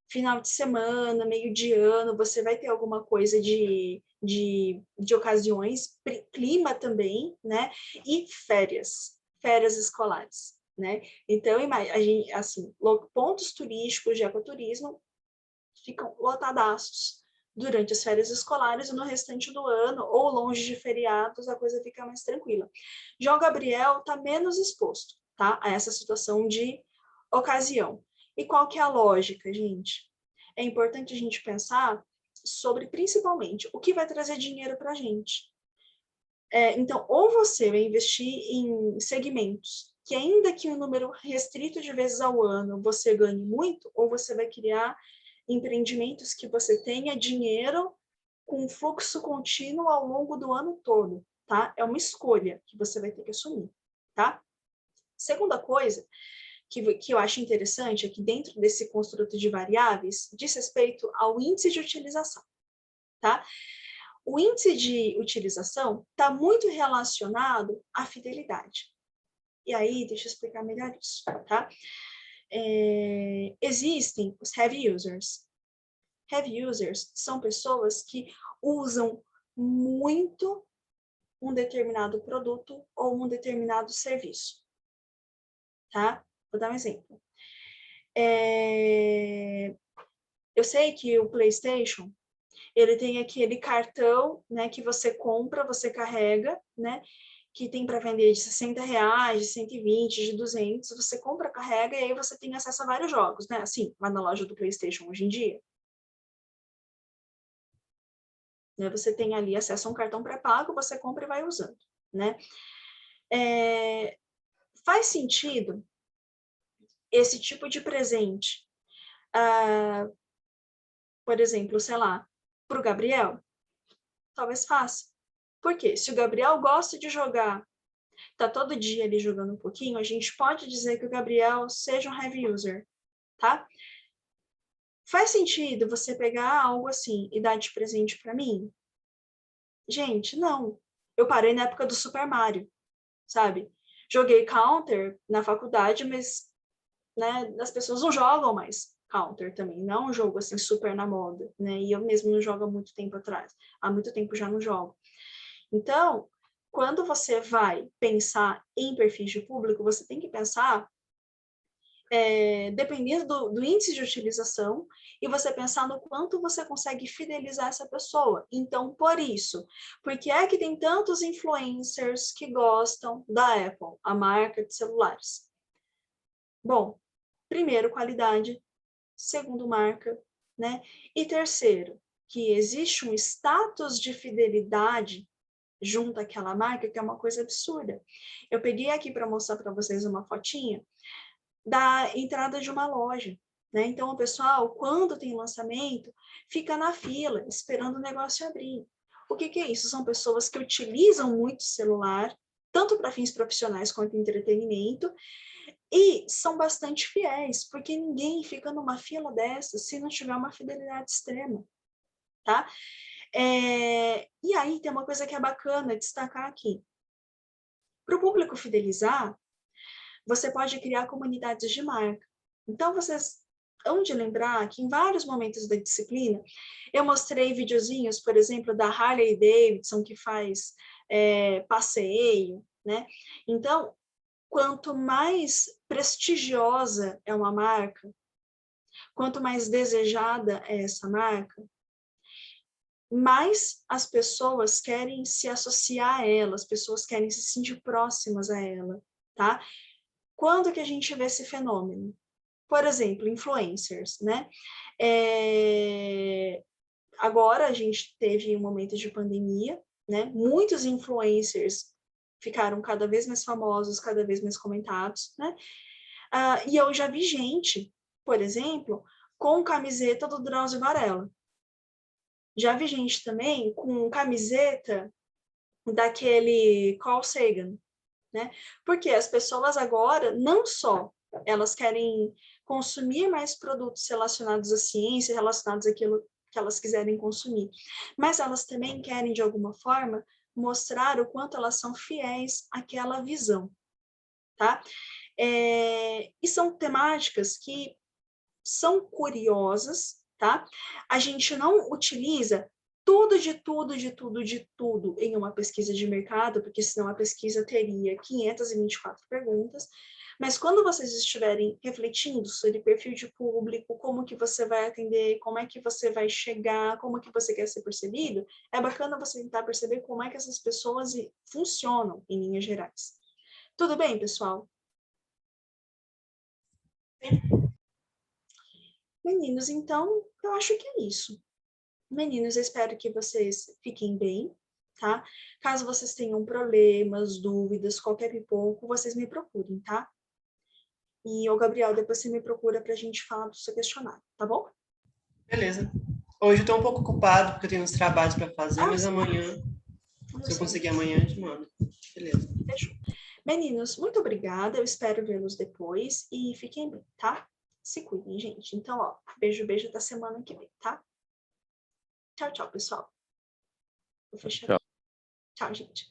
final de semana, meio de ano, você vai ter alguma coisa de ocasiões, clima também, né? E férias escolares, né? Então, a gente, assim, pontos turísticos de ecoturismo ficam lotadaços durante as férias escolares e no restante do ano, ou longe de feriados, a coisa fica mais tranquila. João Gabriel está menos exposto, tá, a essa situação de ocasião. E qual que é a lógica, gente? É importante a gente pensar sobre, principalmente, o que vai trazer dinheiro para a gente. Então, ou você vai investir em segmentos que, ainda que um número restrito de vezes ao ano você ganhe muito, ou você vai criar empreendimentos que você tenha dinheiro com fluxo contínuo ao longo do ano todo, tá? É uma escolha que você vai ter que assumir, tá? Segunda coisa que eu acho interessante é que dentro desse construto de variáveis diz respeito ao índice de utilização, tá? O índice de utilização está muito relacionado à fidelidade. E aí, deixa eu explicar melhor isso, tá? Existem os heavy users. Heavy users são pessoas que usam muito um determinado produto ou um determinado serviço, tá? Vou dar um exemplo. Eu sei que o PlayStation, ele tem aquele cartão, né, que você compra, você carrega, né, que tem para vender de R$60, de 120, de 200, você compra, carrega e aí você tem acesso a vários jogos, né, assim, lá na loja do PlayStation hoje em dia. Né, você tem ali acesso a um cartão pré-pago, você compra e vai usando, né. Faz sentido esse tipo de presente, por exemplo, sei lá, para o Gabriel? Talvez faça. Por quê? Se o Gabriel gosta de jogar, tá todo dia ali jogando um pouquinho, a gente pode dizer que o Gabriel seja um heavy user, tá? Faz sentido você pegar algo assim e dar de presente para mim? Gente, não. Eu parei na época do Super Mario, sabe? Joguei Counter na faculdade, mas, né, as pessoas não jogam mais Counter também. Não é um jogo assim super na moda, né? E eu mesmo não jogo há muito tempo atrás. Há muito tempo já não jogo. Então, quando você vai pensar em perfis de público, você tem que pensar dependendo do índice de utilização e você pensar no quanto você consegue fidelizar essa pessoa. Então, por isso, porque é que tem tantos influencers que gostam da Apple, a marca de celulares? Bom, primeiro, qualidade. Segundo, marca, né? E terceiro, que existe um status de fidelidade junto àquela marca, que é uma coisa absurda. Eu peguei aqui para mostrar para vocês uma fotinha da entrada de uma loja, né? Então, o pessoal, quando tem lançamento, fica na fila, esperando o negócio abrir. O que que é isso? São pessoas que utilizam muito o celular, tanto para fins profissionais quanto entretenimento, e são bastante fiéis, porque ninguém fica numa fila dessa se não tiver uma fidelidade extrema, tá? E aí tem uma coisa que é bacana destacar aqui. Para o público fidelizar, você pode criar comunidades de marca. Então, vocês hão de lembrar que em vários momentos da disciplina, eu mostrei videozinhos, por exemplo, da Harley Davidson, que faz passeio, né? Então, quanto mais prestigiosa é uma marca, quanto mais desejada é essa marca, mais as pessoas querem se associar a ela, as pessoas querem se sentir próximas a ela, tá? Quando que a gente vê esse fenômeno? Por exemplo, influencers, né? Agora a gente teve um momento de pandemia, né? Muitos influencers ficaram cada vez mais famosos, cada vez mais comentados, né? E eu já vi gente, por exemplo, com camiseta do Drauzio Varela. Já vi gente também com camiseta daquele Carl Sagan, né? Porque as pessoas agora, não só elas querem consumir mais produtos relacionados à ciência, relacionados àquilo que elas quiserem consumir, mas elas também querem, de alguma forma, mostrar o quanto elas são fiéis àquela visão, tá? E são temáticas que são curiosas, tá? A gente não utiliza tudo em uma pesquisa de mercado, porque senão a pesquisa teria 524 perguntas, mas quando vocês estiverem refletindo sobre perfil de público, como que você vai atender, como é que você vai chegar, como que você quer ser percebido, é bacana você tentar perceber como é que essas pessoas funcionam em linhas gerais. Tudo bem, pessoal? Meninos, então, eu acho que é isso. Meninos, eu espero que vocês fiquem bem, tá? Caso vocês tenham problemas, dúvidas, qualquer pipoco, vocês me procurem, tá? E, ô Gabriel, depois você me procura pra gente falar do seu questionário, tá bom? Beleza. Hoje eu tô um pouco ocupado, porque eu tenho uns trabalhos para fazer, mas sim. amanhã, se eu conseguir amanhã, eu te mando. Beleza. Fechou. Meninos, muito obrigada, eu espero vê-los depois e fiquem bem, tá? Se cuidem, gente. Então, ó, beijo, beijo até semana que vem, tá? Tchau, tchau, pessoal. Vou fechar aqui. Tchau, gente.